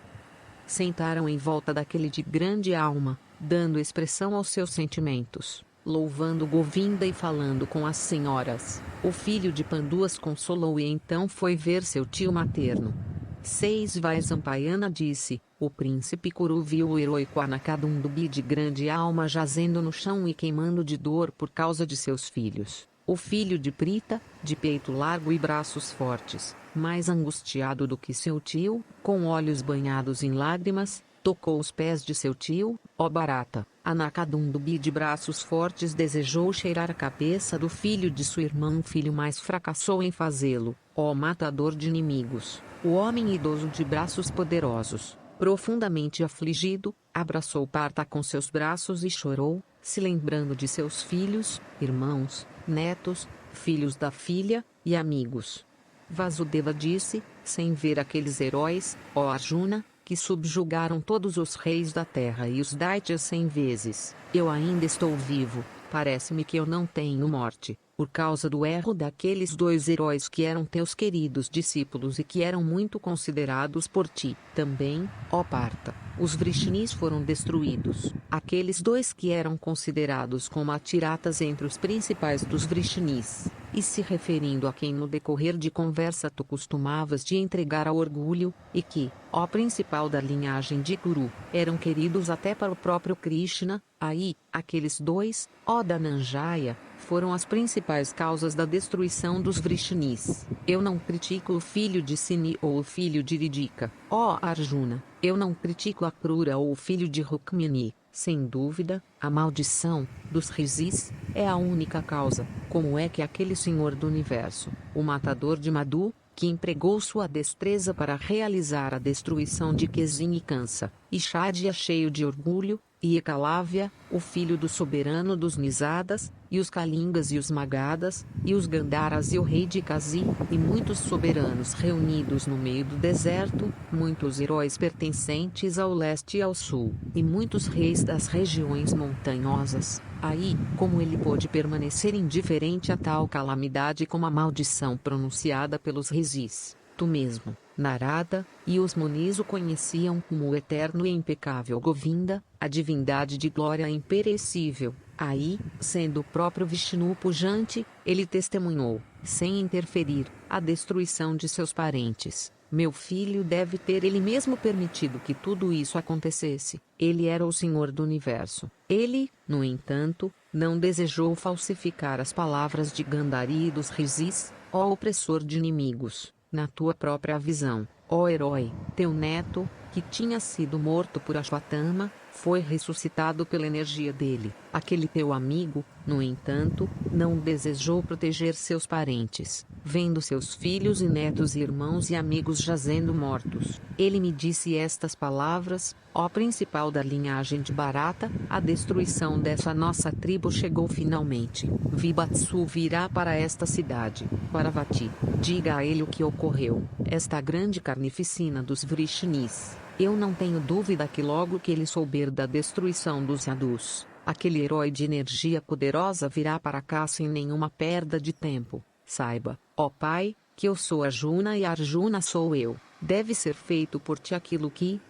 Sentaram em volta daquele de grande alma, dando expressão aos seus sentimentos, louvando Govinda e falando com as senhoras. O filho de Pandu as consolou e então foi ver seu tio materno. 6 Vaisampayana disse, o príncipe Kuru viu o heróico Anakadundubi de grande alma jazendo no chão e queimando de dor por causa de seus filhos. O filho de Prita, de peito largo e braços fortes, mais angustiado do que seu tio, com olhos banhados em lágrimas, tocou os pés de seu tio, ó Bharata. Anakadundubi de braços fortes desejou cheirar a cabeça do filho de sua irmã. O filho mais fracassou em fazê-lo, ó matador de inimigos. O homem idoso de braços poderosos, profundamente afligido, abraçou Partha com seus braços e chorou, se lembrando de seus filhos, irmãos, netos, filhos da filha, e amigos. Vasudeva disse, sem ver aqueles heróis, ó Arjuna, que subjugaram todos os reis da terra e os Daityas 100 vezes, eu ainda estou vivo, parece-me que eu não tenho morte, por causa do erro daqueles 2 heróis que eram teus queridos discípulos e que eram muito considerados por ti. Também, ó Partha, os Vrishnis foram destruídos, aqueles 2 que eram considerados como atiratas entre os principais dos Vrishnis. E se referindo a quem no decorrer de conversa tu costumavas de entregar ao orgulho, e que, ó principal da linhagem de Kuru, eram queridos até para o próprio Krishna, aí, aqueles 2, ó Dhananjaya, foram as principais causas da destruição dos Vrishnis. Eu não critico o filho de Sini ou o filho de Ridika, ó Arjuna, eu não critico a Krura ou o filho de Rukmini. Sem dúvida, a maldição dos Rishis é a única causa. Como é que aquele senhor do universo, o matador de Madhu, que empregou sua destreza para realizar a destruição de Kesin e Kansa, e Shadia cheio de orgulho, e Ekalavya, o filho do soberano dos Nisadas, e os Kalingas e os Magadas, e os Gandharas e o rei de Kazi, e muitos soberanos reunidos no meio do deserto, muitos heróis pertencentes ao leste e ao sul, e muitos reis das regiões montanhosas. Aí, como ele pôde permanecer indiferente a tal calamidade como a maldição pronunciada pelos Rizis? Tu mesmo, Narada, e os Munis o conheciam como o eterno e impecável Govinda, a divindade de glória imperecível. Aí, sendo o próprio Vishnu pujante, ele testemunhou, sem interferir, a destruição de seus parentes. Meu filho deve ter ele mesmo permitido que tudo isso acontecesse. Ele era o Senhor do Universo. Ele, no entanto, não desejou falsificar as palavras de Gandhari e dos Rizis, ó opressor de inimigos. Na tua própria visão, ó herói, teu neto, que tinha sido morto por Ashwatthama, foi ressuscitado pela energia dele. Aquele teu amigo, no entanto, não desejou proteger seus parentes. Vendo seus filhos e netos e irmãos e amigos jazendo mortos, ele me disse estas palavras: ó principal da linhagem de Bharata, a destruição dessa nossa tribo chegou finalmente. Vibhatsu virá para esta cidade, Paravati. Diga a ele o que ocorreu, esta grande carnificina dos Vrishnis. Eu não tenho dúvida que logo que ele souber da destruição dos Yadus, aquele herói de energia poderosa virá para cá sem nenhuma perda de tempo. Saiba, ó Pai, que eu sou Arjuna e Arjuna sou eu. Deve ser feito por ti aquilo que...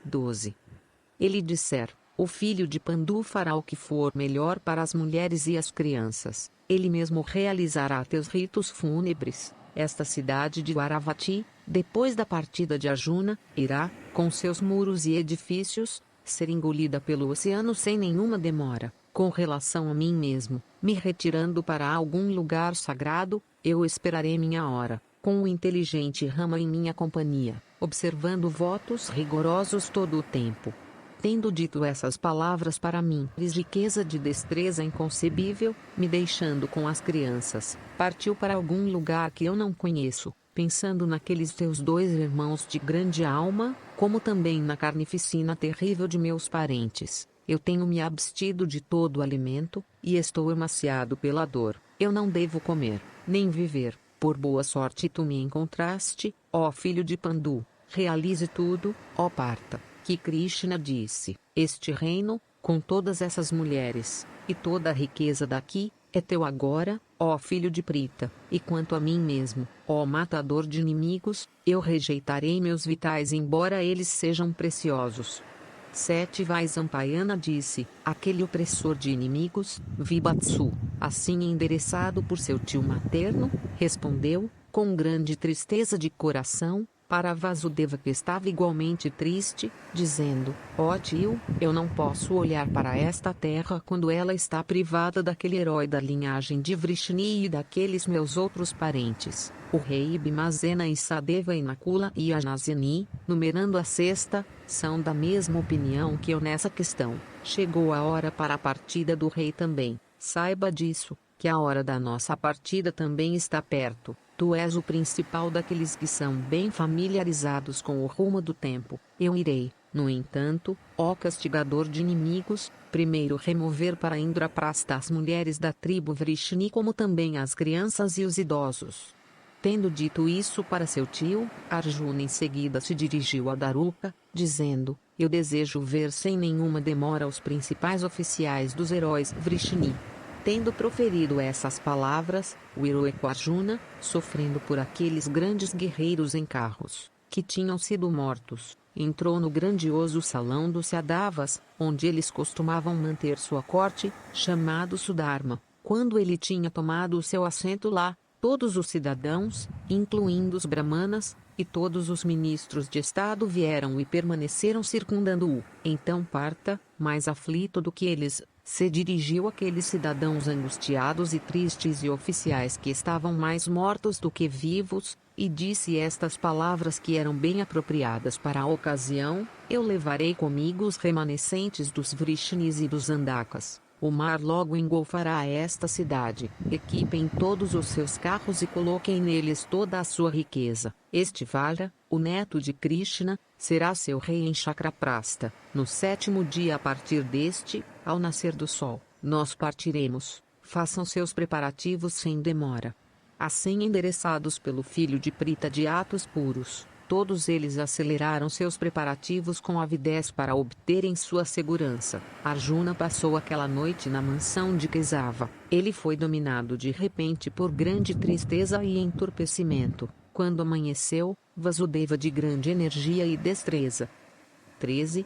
12. Ele disser, o filho de Pandu fará o que for melhor para as mulheres e as crianças. Ele mesmo realizará teus ritos fúnebres. Esta cidade de Varavati, depois da partida de Arjuna, irá, com seus muros e edifícios, ser engolida pelo oceano sem nenhuma demora. Com relação a mim mesmo, me retirando para algum lugar sagrado, eu esperarei minha hora, com o inteligente Rama em minha companhia, observando votos rigorosos todo o tempo. Tendo dito essas palavras para mim, riqueza de destreza inconcebível, me deixando com as crianças, partiu para algum lugar que eu não conheço, pensando naqueles teus dois irmãos de grande alma, como também na carnificina terrível de meus parentes. Eu tenho me abstido de todo alimento, e estou emaciado pela dor. Eu não devo comer, nem viver. Por boa sorte tu me encontraste, ó filho de Pandu. Realize tudo, ó Partha. Que Krishna disse, este reino, com todas essas mulheres, e toda a riqueza daqui, é teu agora, ó filho de Prita, e quanto a mim mesmo, ó matador de inimigos, eu rejeitarei meus vitais embora eles sejam preciosos. 7 Vaisampayana disse, aquele opressor de inimigos, Vibhatsu, assim endereçado por seu tio materno, respondeu, com grande tristeza de coração, para Vasudeva que estava igualmente triste, dizendo, ó tio, eu não posso olhar para esta terra quando ela está privada daquele herói da linhagem de Vrishni e daqueles meus outros parentes. O rei Bhimazena e Sadeva e Nakula e Anasini, numerando a sexta, são da mesma opinião que eu nessa questão. Chegou a hora para a partida do rei também. Saiba disso, que a hora da nossa partida também está perto. Tu és o principal daqueles que são bem familiarizados com o rumo do tempo. Eu irei, no entanto, ó castigador de inimigos, primeiro remover para Indraprastha as mulheres da tribo Vrishni como também as crianças e os idosos. Tendo dito isso para seu tio, Arjuna em seguida se dirigiu a Daruka, dizendo, eu desejo ver sem nenhuma demora os principais oficiais dos heróis Vrishni. Tendo proferido essas palavras, o heróico Arjuna, sofrendo por aqueles grandes guerreiros em carros, que tinham sido mortos, entrou no grandioso salão dos Yadavas, onde eles costumavam manter sua corte, chamado Sudharma. Quando ele tinha tomado o seu assento lá, todos os cidadãos, incluindo os brahmanas, e todos os ministros de estado vieram e permaneceram circundando-o. Então Partha, mais aflito do que eles, se dirigiu àqueles cidadãos angustiados e tristes e oficiais que estavam mais mortos do que vivos, e disse estas palavras que eram bem apropriadas para a ocasião, eu levarei comigo os remanescentes dos Vrishnis e dos Andakas. O mar logo engolfará esta cidade. Equipem todos os seus carros e coloquem neles toda a sua riqueza. Este Vajra, o neto de Krishna, será seu rei em Chakraprasta. No 7º dia a partir deste, ao nascer do sol, nós partiremos. Façam seus preparativos sem demora. Assim endereçados pelo filho de Prita de atos puros, todos eles aceleraram seus preparativos com avidez para obterem sua segurança. Arjuna passou aquela noite na mansão de Kesava. Ele foi dominado de repente por grande tristeza e entorpecimento. Quando amanheceu, Vasudeva, de grande energia e destreza, 13.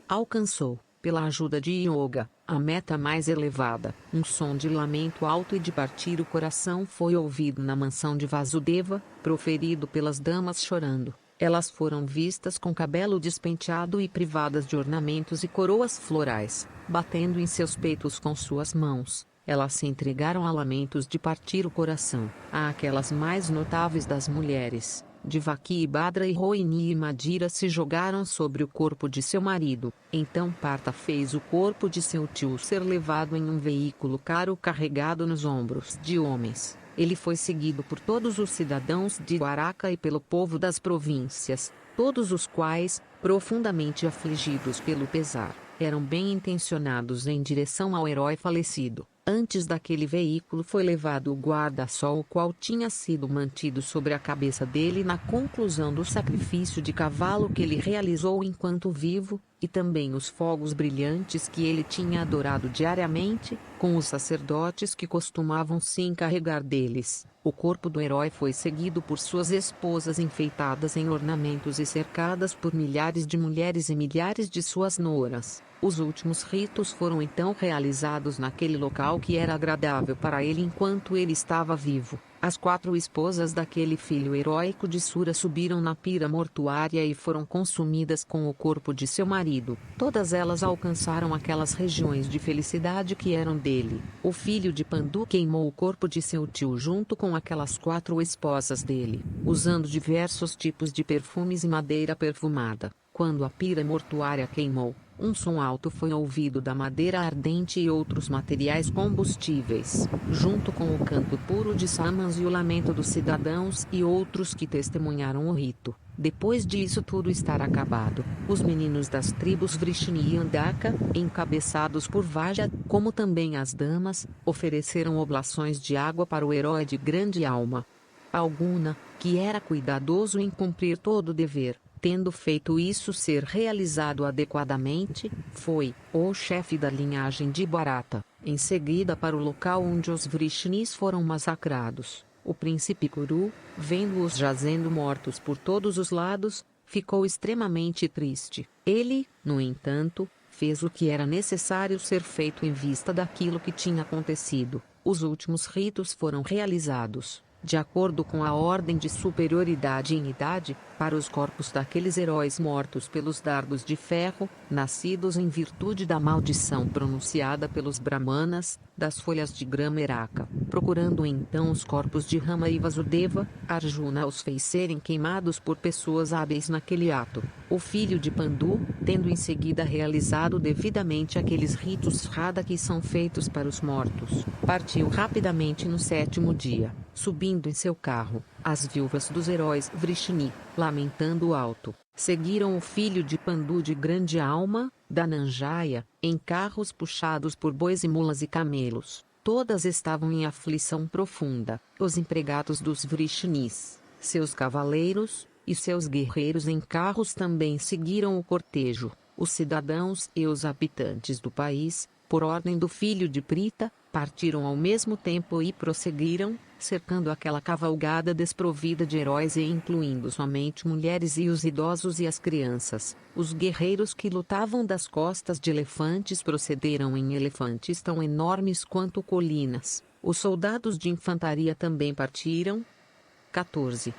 Alcançou, pela ajuda de Yoga, a meta mais elevada. Um som de lamento alto e de partir o coração foi ouvido na mansão de Vasudeva, proferido pelas damas chorando. Elas foram vistas com cabelo despenteado e privadas de ornamentos e coroas florais, batendo em seus peitos com suas mãos. Elas se entregaram a lamentos de partir o coração. A aquelas mais notáveis das mulheres, Devaki e Bhadra e Rohini e Madhira, se jogaram sobre o corpo de seu marido. Então Partha fez o corpo de seu tio ser levado em um veículo caro carregado nos ombros de homens. Ele foi seguido por todos os cidadãos de Dwaraka e pelo povo das províncias, todos os quais, profundamente afligidos pelo pesar, eram bem intencionados em direção ao herói falecido. Antes daquele veículo foi levado o guarda-sol, o qual tinha sido mantido sobre a cabeça dele na conclusão do sacrifício de cavalo que ele realizou enquanto vivo, e também os fogos brilhantes que ele tinha adorado diariamente, com os sacerdotes que costumavam se encarregar deles. O corpo do herói foi seguido por suas esposas enfeitadas em ornamentos e cercadas por milhares de mulheres e milhares de suas noras. Os últimos ritos foram então realizados naquele local que era agradável para ele enquanto ele estava vivo. As 4 esposas daquele filho heróico de Sura subiram na pira mortuária e foram consumidas com o corpo de seu marido. Todas elas alcançaram aquelas regiões de felicidade que eram dele. O filho de Pandu queimou o corpo de seu tio junto com aquelas 4 esposas dele, usando diversos tipos de perfumes e madeira perfumada. Quando a pira mortuária queimou, um som alto foi ouvido da madeira ardente e outros materiais combustíveis, junto com o canto puro de Samans e o lamento dos cidadãos e outros que testemunharam o rito. Depois de isso tudo estar acabado, os meninos das tribos Vrishni e Andaka, encabeçados por Vajra, como também as damas, ofereceram oblações de água para o herói de grande alma. Alguna, que era cuidadoso em cumprir todo o dever, tendo feito isso ser realizado adequadamente, foi o chefe da linhagem de Bharata, em seguida para o local onde os Vrishnis foram massacrados. O príncipe Kuru, vendo-os jazendo mortos por todos os lados, ficou extremamente triste. Ele, no entanto, fez o que era necessário ser feito em vista daquilo que tinha acontecido. Os últimos ritos foram realizados, de acordo com a ordem de superioridade em idade, para os corpos daqueles heróis mortos pelos dardos de ferro, nascidos em virtude da maldição pronunciada pelos Brahmanas, das folhas de grama Eraka. Procurando então os corpos de Rama e Vasudeva, Arjuna os fez serem queimados por pessoas hábeis naquele ato. O filho de Pandu, tendo em seguida realizado devidamente aqueles ritos Radha que são feitos para os mortos, partiu rapidamente no 7º dia. Subindo em seu carro, as viúvas dos heróis Vrishni, lamentando alto, seguiram o filho de Pandu de grande alma, Dhananjaya, em carros puxados por bois e mulas e camelos. Todas estavam em aflição profunda. Os empregados dos Vrishnis, seus cavaleiros, e seus guerreiros em carros também seguiram o cortejo. Os cidadãos e os habitantes do país, por ordem do filho de Prita, partiram ao mesmo tempo e prosseguiram, cercando aquela cavalgada desprovida de heróis e incluindo somente mulheres e os idosos e as crianças. Os guerreiros que lutavam das costas de elefantes procederam em elefantes tão enormes quanto colinas. Os soldados de infantaria também partiram. 14.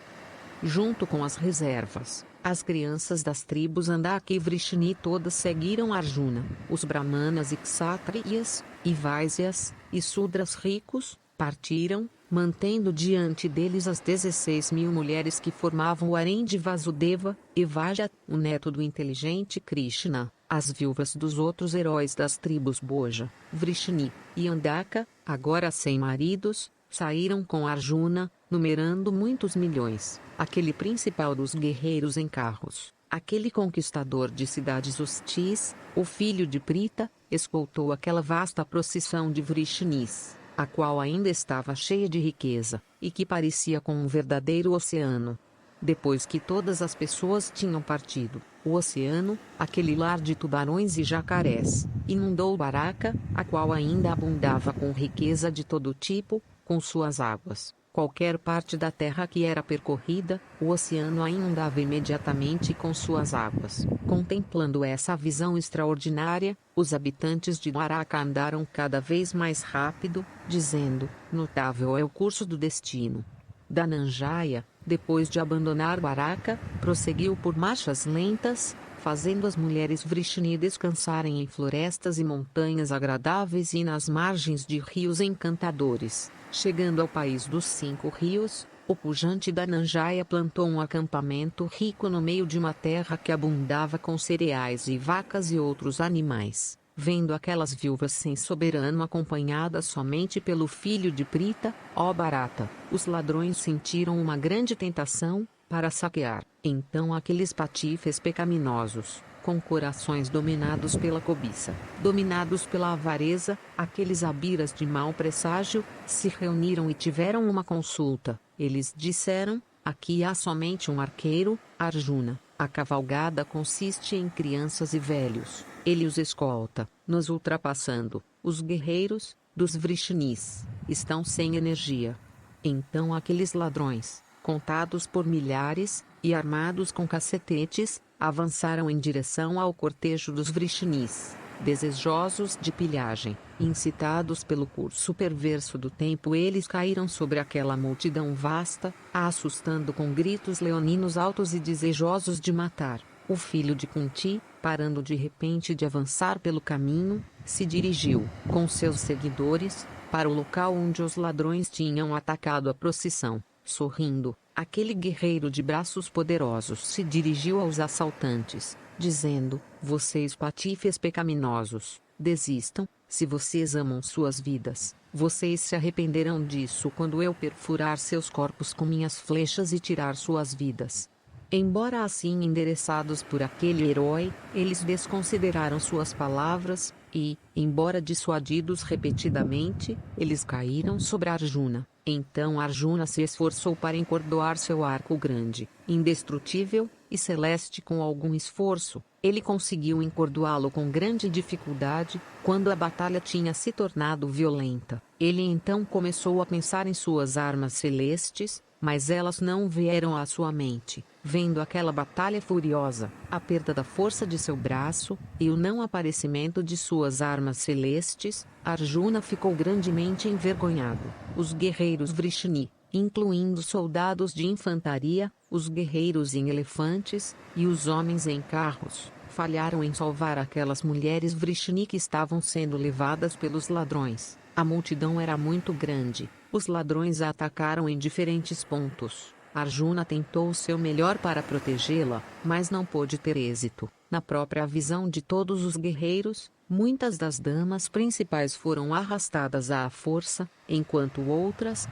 Junto com as reservas, as crianças das tribos Andaka e Vrishni todas seguiram Arjuna. Os brahmanas e kshatriyas, e vaisyas, e sudras ricos, partiram, mantendo diante deles as 16.000 mulheres que formavam o harém de Vasudeva, e Vajra, o neto do inteligente Krishna. As viúvas dos outros heróis das tribos Boja, Vrishni e Andaka, agora sem maridos, saíram com Arjuna, numerando muitos milhões. Aquele principal dos guerreiros em carros, aquele conquistador de cidades hostis, o filho de Prita, escoltou aquela vasta procissão de Vrishnis, a qual ainda estava cheia de riqueza, e que parecia com um verdadeiro oceano. Depois que todas as pessoas tinham partido, o oceano, aquele lar de tubarões e jacarés, inundou Baraka, a qual ainda abundava com riqueza de todo tipo, com suas águas. Qualquer parte da terra que era percorrida, o oceano a inundava imediatamente com suas águas. Contemplando essa visão extraordinária, os habitantes de Dwaraka andaram cada vez mais rápido, dizendo: notável é o curso do destino. Dhananjaya, depois de abandonar Dwaraka, prosseguiu por marchas lentas, fazendo as mulheres Vrishni descansarem em florestas e montanhas agradáveis e nas margens de rios encantadores. Chegando ao país dos 5 rios, o pujante Dhananjaya plantou um acampamento rico no meio de uma terra que abundava com cereais e vacas e outros animais. Vendo aquelas viúvas sem soberano acompanhadas somente pelo filho de Prita, ó Bharata, os ladrões sentiram uma grande tentação para saquear. Então aqueles patifes pecaminosos, com corações dominados pela cobiça, dominados pela avareza, aqueles abiras de mau presságio, se reuniram e tiveram uma consulta. Eles disseram: aqui há somente um arqueiro, Arjuna. A cavalgada consiste em crianças e velhos. Ele os escolta, nos ultrapassando. Os guerreiros, dos Vrishnis, estão sem energia. Então aqueles ladrões, contados por milhares, e armados com cacetetes, avançaram em direção ao cortejo dos Vrishnis, desejosos de pilhagem. Incitados pelo curso perverso do tempo, eles caíram sobre aquela multidão vasta, a assustando com gritos leoninos altos e desejosos de matar. O filho de Kunti, parando de repente de avançar pelo caminho, se dirigiu, com seus seguidores, para o local onde os ladrões tinham atacado a procissão. Sorrindo, aquele guerreiro de braços poderosos se dirigiu aos assaltantes, dizendo: vocês patifes pecaminosos, desistam. Se vocês amam suas vidas, vocês se arrependerão disso quando eu perfurar seus corpos com minhas flechas e tirar suas vidas. Embora assim endereçados por aquele herói, eles desconsideraram suas palavras, e, embora dissuadidos repetidamente, eles caíram sobre Arjuna. Então Arjuna se esforçou para encordoar seu arco grande, indestrutível, e celeste com algum esforço. Ele conseguiu encordoá-lo com grande dificuldade, quando a batalha tinha se tornado violenta. Ele então começou a pensar em suas armas celestes, mas elas não vieram à sua mente. Vendo aquela batalha furiosa, a perda da força de seu braço, e o não aparecimento de suas armas celestes, Arjuna ficou grandemente envergonhado. Os guerreiros Vrishni, incluindo soldados de infantaria, os guerreiros em elefantes, e os homens em carros, falharam em salvar aquelas mulheres Vrishni que estavam sendo levadas pelos ladrões. A multidão era muito grande, os ladrões a atacaram em diferentes pontos. Arjuna tentou o seu melhor para protegê-la, mas não pôde ter êxito. Na própria visão de todos os guerreiros, muitas das damas principais foram arrastadas à força, enquanto outras,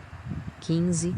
15,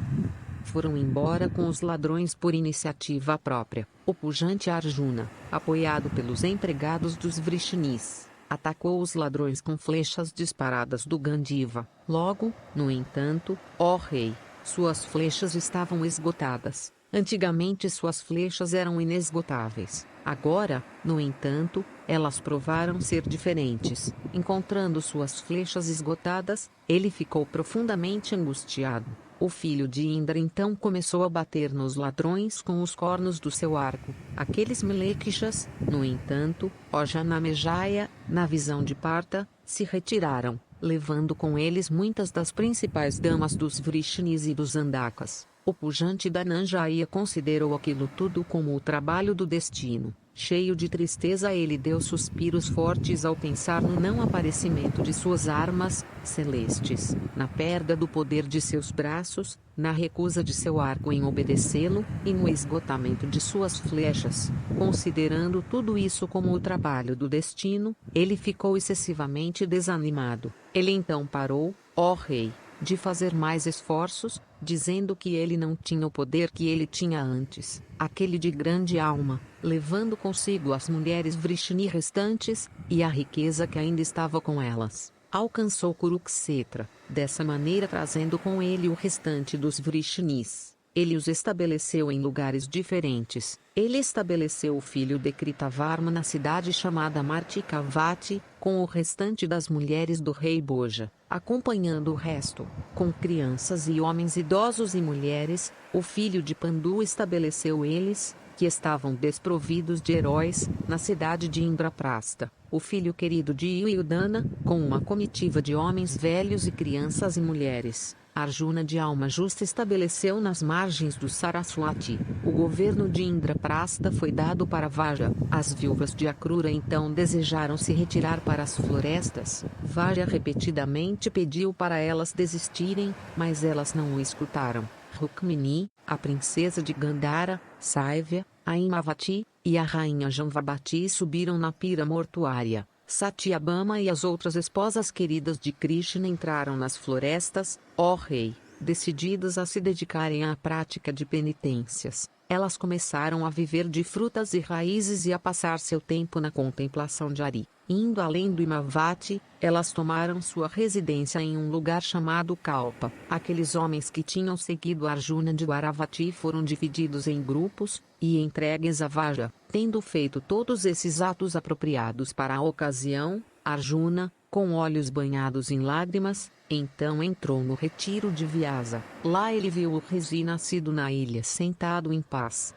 foram embora com os ladrões por iniciativa própria. O pujante Arjuna, apoiado pelos empregados dos Vrishnis, atacou os ladrões com flechas disparadas do Gandiva. Logo, no entanto, ó rei, suas flechas estavam esgotadas. Antigamente suas flechas eram inesgotáveis. Agora, no entanto, elas provaram ser diferentes. Encontrando suas flechas esgotadas, ele ficou profundamente angustiado. O filho de Indra então começou a bater nos ladrões com os cornos do seu arco. Aqueles Melekshas, no entanto, ó Janamejaya, na visão de Partha, se retiraram, levando com eles muitas das principais damas dos Vrishnis e dos Andakas. O pujante Dhananjaya considerou aquilo tudo como o trabalho do destino. Cheio de tristeza, ele deu suspiros fortes ao pensar no não aparecimento de suas armas celestes, na perda do poder de seus braços, na recusa de seu arco em obedecê-lo, e no esgotamento de suas flechas. Considerando tudo isso como o trabalho do destino, ele ficou excessivamente desanimado. Ele então parou, ó rei, de fazer mais esforços, dizendo que ele não tinha o poder que ele tinha antes, aquele de grande alma, levando consigo as mulheres Vrishni restantes, e a riqueza que ainda estava com elas. Alcançou Kuruksetra, dessa maneira trazendo com ele o restante dos Vrishnis. Ele os estabeleceu em lugares diferentes. Ele estabeleceu o filho de Kritavarma na cidade chamada Martikavati, com o restante das mulheres do rei Boja, acompanhando o resto, com crianças e homens idosos e mulheres. O filho de Pandu estabeleceu eles, que estavam desprovidos de heróis, na cidade de Indraprasta. O filho querido de Yudana, com uma comitiva de homens velhos e crianças e mulheres. Arjuna de alma justa estabeleceu nas margens do Saraswati. O governo de Indraprasta foi dado para Vaja. As viúvas de Akrura então desejaram se retirar para as florestas. Vaja repetidamente pediu para elas desistirem, mas elas não o escutaram. Rukmini, a princesa de Gandhara, Saivya, a Imavati, e a rainha Janvabati subiram na pira mortuária. Satyabhama e as outras esposas queridas de Krishna entraram nas florestas, ó rei, decididas a se dedicarem à prática de penitências. Elas começaram a viver de frutas e raízes e a passar seu tempo na contemplação de Ari. Indo além do Imavati, elas tomaram sua residência em um lugar chamado Kalpa. Aqueles homens que tinham seguido Arjuna de Dwaravati foram divididos em grupos, e entregues a Vaja. Tendo feito todos esses atos apropriados para a ocasião, Arjuna, com olhos banhados em lágrimas, então entrou no retiro de Vyasa. Lá ele viu o Rishi nascido na ilha sentado em paz.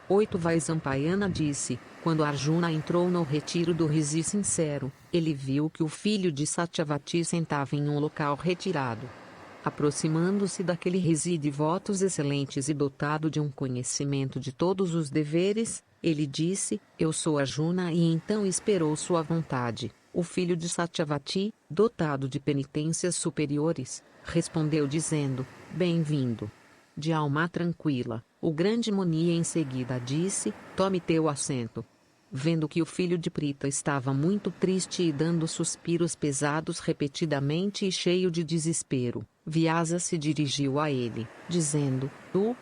8 Vaisampayana disse, quando Arjuna entrou no retiro do Rishi sincero, ele viu que o filho de Satyavati sentava em um local retirado. Aproximando-se daquele Rishi de votos excelentes e dotado de um conhecimento de todos os deveres, ele disse, eu sou Arjuna, e então esperou sua vontade. O filho de Satyavati, dotado de penitências superiores, respondeu dizendo, bem-vindo. De alma tranquila, o grande Muni em seguida disse, tome teu assento. Vendo que o filho de Prita estava muito triste e dando suspiros pesados repetidamente e cheio de desespero, Vyasa se dirigiu a ele, dizendo, tu,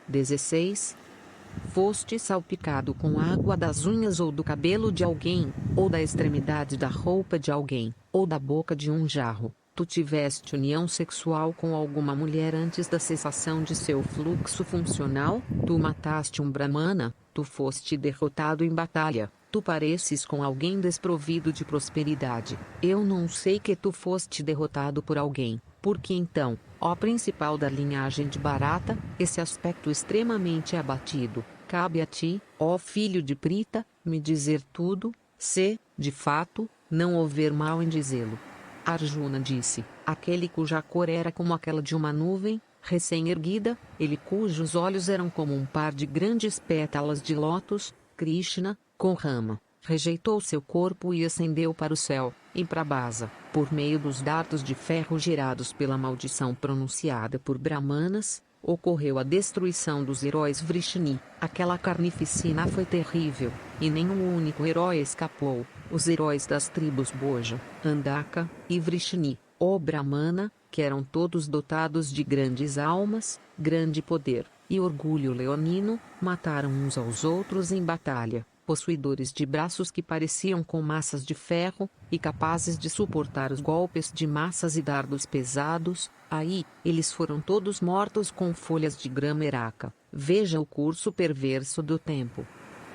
16, foste salpicado com água das unhas ou do cabelo de alguém, ou da extremidade da roupa de alguém, ou da boca de um jarro. Tu tiveste união sexual com alguma mulher antes da cessação de seu fluxo funcional, tu mataste um Brahmana, tu foste derrotado em batalha, tu pareces com alguém desprovido de prosperidade. Eu não sei que tu foste derrotado por alguém, porque então, ó principal da linhagem de Bharata, esse aspecto extremamente abatido, cabe a ti, ó filho de Prita, me dizer tudo, se, de fato, não houver mal em dizê-lo. Arjuna disse, aquele cuja cor era como aquela de uma nuvem, recém-erguida, ele cujos olhos eram como um par de grandes pétalas de lótus, Krishna, com rama, rejeitou seu corpo e ascendeu para o céu, em Prabhasa, por meio dos dardos de ferro gerados pela maldição pronunciada por Brahmanas, ocorreu a destruição dos heróis Vrishni. Aquela carnificina foi terrível, e nenhum único herói escapou. Os heróis das tribos Boja, Andaka e Vrishni, ó Brahmana, que eram todos dotados de grandes almas, grande poder e orgulho leonino, mataram uns aos outros em batalha, possuidores de braços que pareciam com massas de ferro, e capazes de suportar os golpes de massas e dardos pesados. Aí, eles foram todos mortos com folhas de grama eraca. Veja o curso perverso do tempo.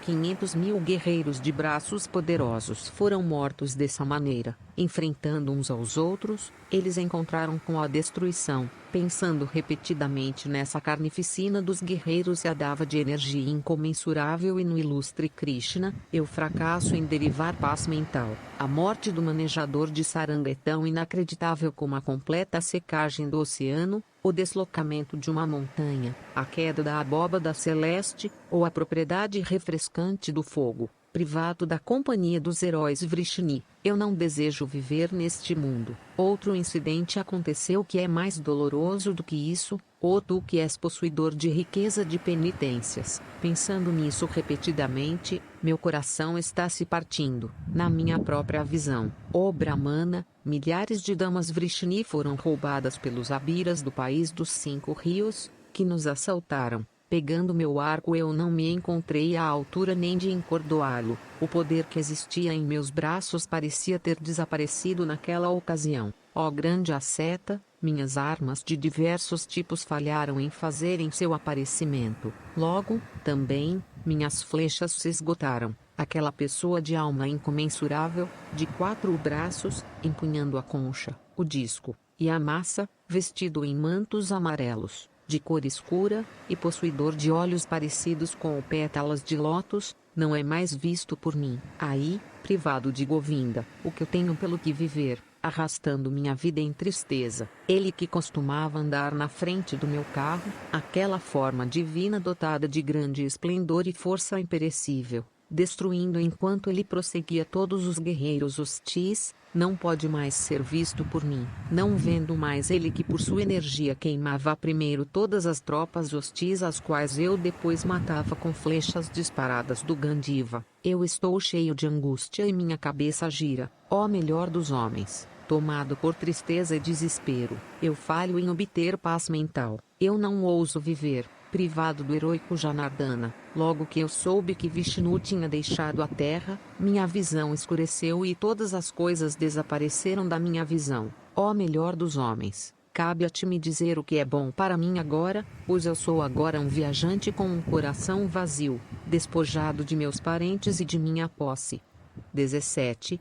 500.000 guerreiros de braços poderosos foram mortos dessa maneira. Enfrentando uns aos outros, eles encontraram com a destruição. Pensando repetidamente nessa carnificina dos guerreiros e a dava de energia incomensurável e no ilustre Krishna, eu fracasso em derivar paz mental. A morte do manejador de Saranga é tão inacreditável como a completa secagem do oceano, o deslocamento de uma montanha, a queda da abóbada celeste, ou a propriedade refrescante do fogo. privado da companhia dos heróis Vrishni. Eu não desejo viver neste mundo. Outro incidente aconteceu que é mais doloroso do que isso. Ó tu que és possuidor de riqueza de penitências. Pensando nisso repetidamente, meu coração está se partindo. Na minha própria visão, ó Brahmana, milhares de damas Vrishni foram roubadas pelos abiras do país dos 5 rios, que nos assaltaram. Pegando meu arco eu não me encontrei à altura nem de encordoá-lo. O poder que existia em meus braços parecia ter desaparecido naquela ocasião. Ó grande asceta, minhas armas de diversos tipos falharam em fazerem seu aparecimento. Logo, também, minhas flechas se esgotaram. Aquela pessoa de alma incomensurável, de 4 braços, empunhando a concha, o disco, e a massa, vestido em mantos amarelos, de cor escura, e possuidor de olhos parecidos com pétalas de lótus, não é mais visto por mim. Aí, privado de Govinda, o que eu tenho pelo que viver, arrastando minha vida em tristeza. Ele que costumava andar na frente do meu carro, aquela forma divina dotada de grande esplendor e força imperecível, destruindo enquanto ele prosseguia todos os guerreiros hostis, não pode mais ser visto por mim. Não vendo mais ele que por sua energia queimava primeiro todas as tropas hostis as quais eu depois matava com flechas disparadas do Gandiva. Eu estou cheio de angústia e minha cabeça gira, ó melhor dos homens. Tomado por tristeza e desespero, eu falho em obter paz mental. Eu não ouso viver, privado do heroico Janardana. Logo que eu soube que Vishnu tinha deixado a terra, minha visão escureceu e todas as coisas desapareceram da minha visão. Ó melhor dos homens, cabe a ti me dizer o que é bom para mim agora, pois eu sou agora um viajante com um coração vazio, despojado de meus parentes e de minha posse. 17.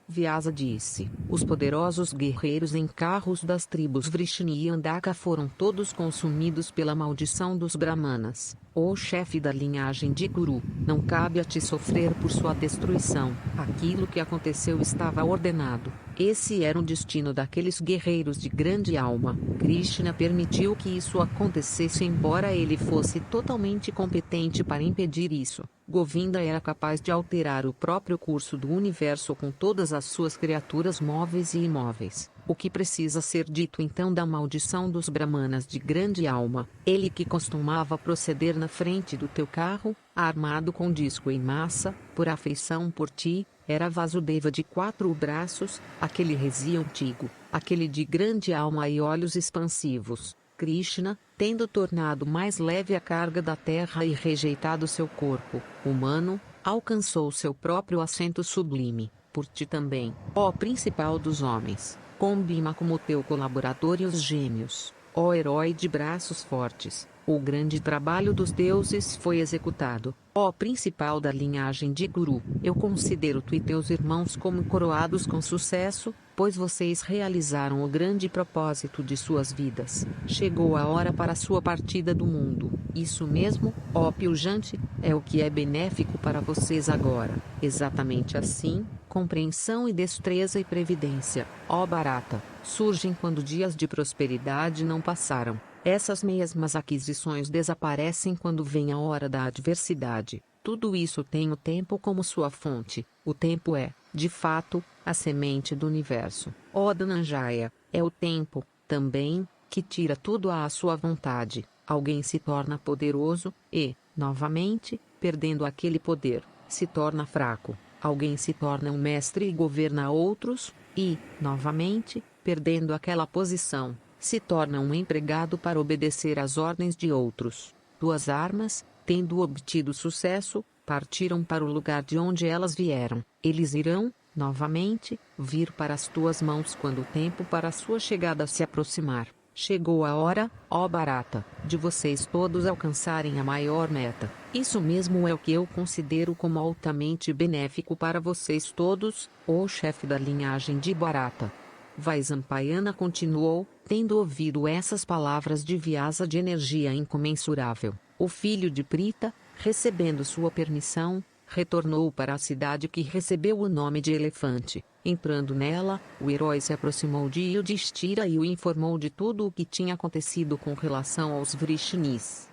Vyasa disse: os poderosos guerreiros em carros das tribos Vrishni e Andaka foram todos consumidos pela maldição dos Brahmanas. Ó chefe da linhagem de Kuru, não cabe a ti sofrer por sua destruição. Aquilo que aconteceu estava ordenado. Esse era o destino daqueles guerreiros de grande alma. Krishna permitiu que isso acontecesse embora ele fosse totalmente competente para impedir isso. Govinda era capaz de alterar o próprio curso do universo com todas as suas criaturas móveis e imóveis. O que precisa ser dito então da maldição dos Brahmanas de grande alma? Ele que costumava proceder na frente do teu carro, armado com disco em massa, por afeição por ti, era Vasudeva de 4 braços, aquele resi antigo, aquele de grande alma e olhos expansivos. Krishna, tendo tornado mais leve a carga da terra e rejeitado seu corpo humano, alcançou seu próprio assento sublime, por ti também, ó principal dos homens, com Bhima como teu colaborador e os gêmeos, ó herói de braços fortes. O grande trabalho dos deuses foi executado, ó principal da linhagem de Kuru. Eu considero tu e teus irmãos como coroados com sucesso, pois vocês realizaram o grande propósito de suas vidas. Chegou a hora para a sua partida do mundo. Isso mesmo, ó Piljante, é o que é benéfico para vocês agora. Exatamente assim, compreensão e destreza e previdência, ó Bharata, surgem quando dias de prosperidade não passaram. Essas mesmas aquisições desaparecem quando vem a hora da adversidade. Tudo isso tem o tempo como sua fonte. O tempo é, de fato, a semente do universo. Ó Dhananjaya, é o tempo, também, que tira tudo à sua vontade. Alguém se torna poderoso, e, novamente, perdendo aquele poder, se torna fraco. Alguém se torna um mestre e governa outros, e, novamente, perdendo aquela posição, se torna um empregado para obedecer às ordens de outros. Tuas armas, tendo obtido sucesso, partiram para o lugar de onde elas vieram. Eles irão, novamente, vir para as tuas mãos quando o tempo para sua chegada se aproximar. Chegou a hora, ó Bharata, de vocês todos alcançarem a maior meta. Isso mesmo é o que eu considero como altamente benéfico para vocês todos, ó chefe da linhagem de Bharata. Vaisampayana continuou, tendo ouvido essas palavras de Vyasa de energia incomensurável. O filho de Prita, recebendo sua permissão, retornou para a cidade que recebeu o nome de Elefante. Entrando nela, o herói se aproximou de Yudhishthira e o informou de tudo o que tinha acontecido com relação aos Vrishnis.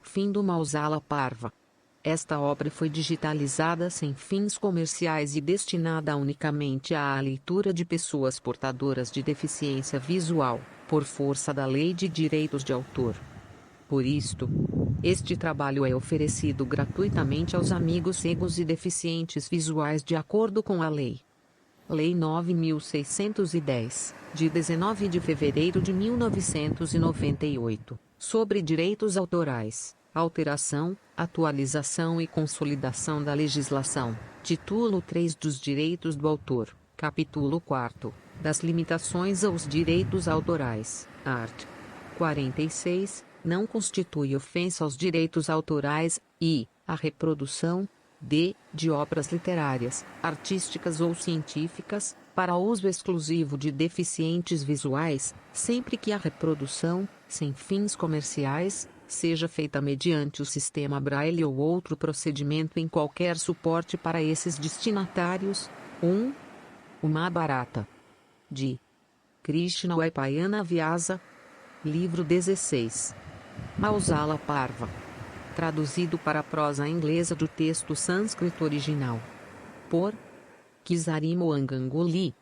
Fim do Mausala Parva. Esta obra foi digitalizada sem fins comerciais e destinada unicamente à leitura de pessoas portadoras de deficiência visual, por força da Lei de Direitos de Autor. Por isto, este trabalho é oferecido gratuitamente aos amigos cegos e deficientes visuais de acordo com a Lei. Lei 9.610, de 19 de fevereiro de 1998, sobre direitos autorais, alteração, atualização e consolidação da legislação, título 3 dos direitos do autor, capítulo 4, das limitações aos direitos autorais, art. 46, não constitui ofensa aos direitos autorais, e, a reprodução, de obras literárias, artísticas ou científicas, para uso exclusivo de deficientes visuais, sempre que a reprodução, sem fins comerciais, seja feita mediante o sistema Braille ou outro procedimento em qualquer suporte para esses destinatários. 1. Uma barata. De Krishna Waipayana Vyasa. Livro 16. Mausala Parva. Traduzido para a prosa inglesa do texto sânscrito original. Por Kisarimo Ganguly.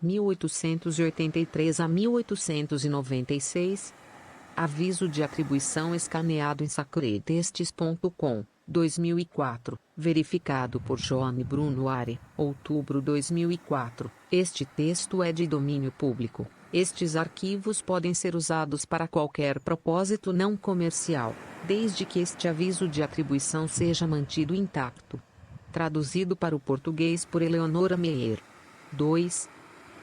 1883 a 1896. Aviso de atribuição escaneado em sacredtexts.com, 2004. Verificado por Joane Bruno Ari, outubro 2004. Este texto é de domínio público. Estes arquivos podem ser usados para qualquer propósito não comercial, desde que este aviso de atribuição seja mantido intacto. Traduzido para o português por Eleonora Meyer. 2.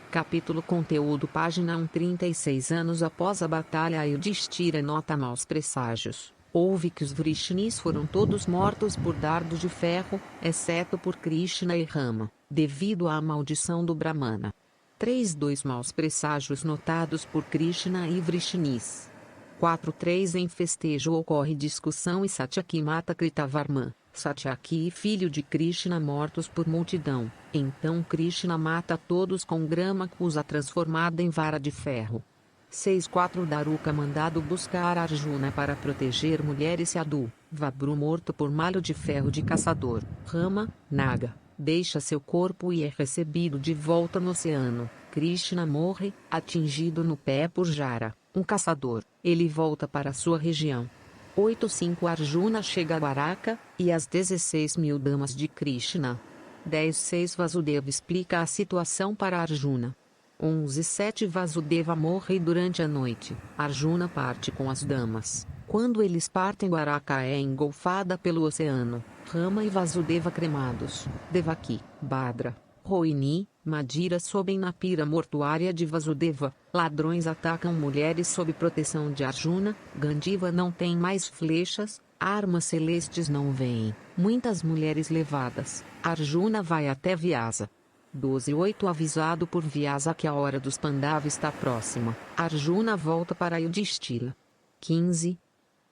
Capítulo Conteúdo Página 1. 36 anos após a batalha, Yudhishthira nota maus presságios. Houve que os Vrishnis foram todos mortos por dardo de ferro, exceto por Krishna e Rama, devido à maldição do Brahmana. 3. Maus presságios notados por Krishna e Vrishnis. 4. Em festejo ocorre discussão e Satyaki mata Kritavarma. Satyaki, filho de Krishna, mortos por multidão. Então Krishna mata todos com grama kusa transformada em vara de ferro. 6. Daruka mandado buscar Arjuna para proteger mulheres. Sadhu, Vabru morto por malho de ferro de caçador. Rama, Naga, deixa seu corpo e é recebido de volta no oceano. Krishna morre, atingido no pé por Jara, um caçador. Ele volta para sua região. 8. Arjuna chega a Dwaraka, e as 16.000 damas de Krishna. 10. Vasudeva explica a situação para Arjuna. 11. Vasudeva morre durante a noite. Arjuna parte com as damas. Quando eles partem, Dwaraka é engolfada pelo oceano. Rama e Vasudeva cremados. Devaki, Bhadra, Rohini, Madira sobem na pira mortuária de Vasudeva. Ladrões atacam mulheres sob proteção de Arjuna. Gandiva não tem mais flechas. Armas celestes não vêm. Muitas mulheres levadas. Arjuna vai até Vyasa. 12. Avisado por Vyasa que a hora dos Pandava está próxima. Arjuna volta para Yudhishthira. 15.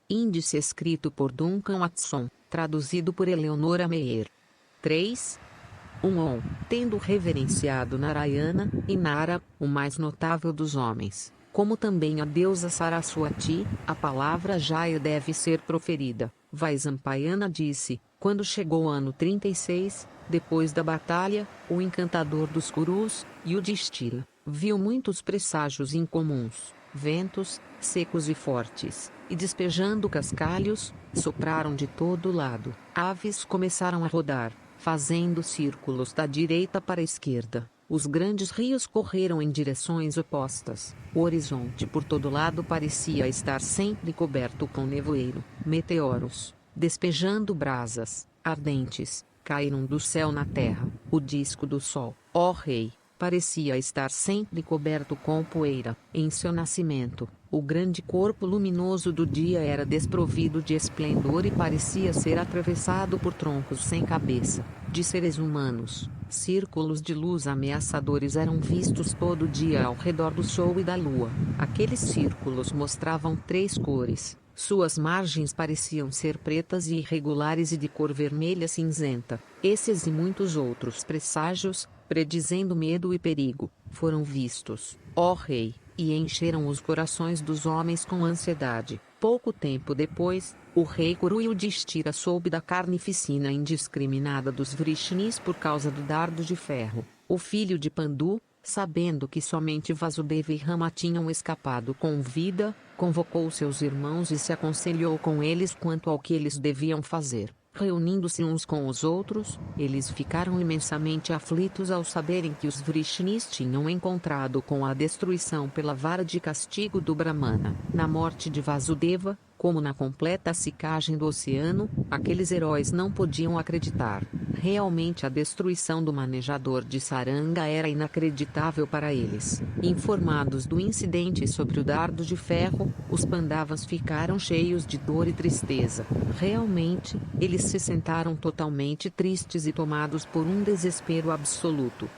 Índice escrito por Duncan Watson, traduzido por Eleonora Meyer. 3. Tendo reverenciado Narayana, e Nara, o mais notável dos homens, como também a deusa Saraswati, a palavra Jaya deve ser proferida. Vaisampayana disse, quando chegou o ano 36, depois da batalha, o encantador dos Kurus, Yudhishthira, viu muitos presságios incomuns, ventos, secos e fortes, e despejando cascalhos, sopraram de todo lado. Aves começaram a rodar, fazendo círculos da direita para a esquerda. Os grandes rios correram em direções opostas. O horizonte por todo lado parecia estar sempre coberto com nevoeiro. Meteoros, despejando brasas ardentes, caíram do céu na terra. O disco do sol, ó rei, parecia estar sempre coberto com poeira. Em seu nascimento, o grande corpo luminoso do dia era desprovido de esplendor e parecia ser atravessado por troncos sem cabeça, de seres humanos. Círculos de luz ameaçadores eram vistos todo dia ao redor do sol e da lua. Aqueles círculos mostravam 3 cores. Suas margens pareciam ser pretas e irregulares e de cor vermelha cinzenta. Esses e muitos outros presságios, predizendo medo e perigo, foram vistos, ó rei, e encheram os corações dos homens com ansiedade. Pouco tempo depois, o rei Kuru Yudhishthira soube da carnificina indiscriminada dos Vrishnis por causa do dardo de ferro. O filho de Pandu, sabendo que somente Vasudeva e Rama tinham escapado com vida, convocou seus irmãos e se aconselhou com eles quanto ao que eles deviam fazer. Reunindo-se uns com os outros, eles ficaram imensamente aflitos ao saberem que os Vrishnis tinham encontrado com a destruição pela vara de castigo do Brahmana. Na morte de Vasudeva, como na completa secagem do oceano, aqueles heróis não podiam acreditar. Realmente a destruição do manejador de Saranga era inacreditável para eles. Informados do incidente e sobre o dardo de ferro, os Pandavas ficaram cheios de dor e tristeza. Realmente, eles se sentaram totalmente tristes e tomados por um desespero absoluto.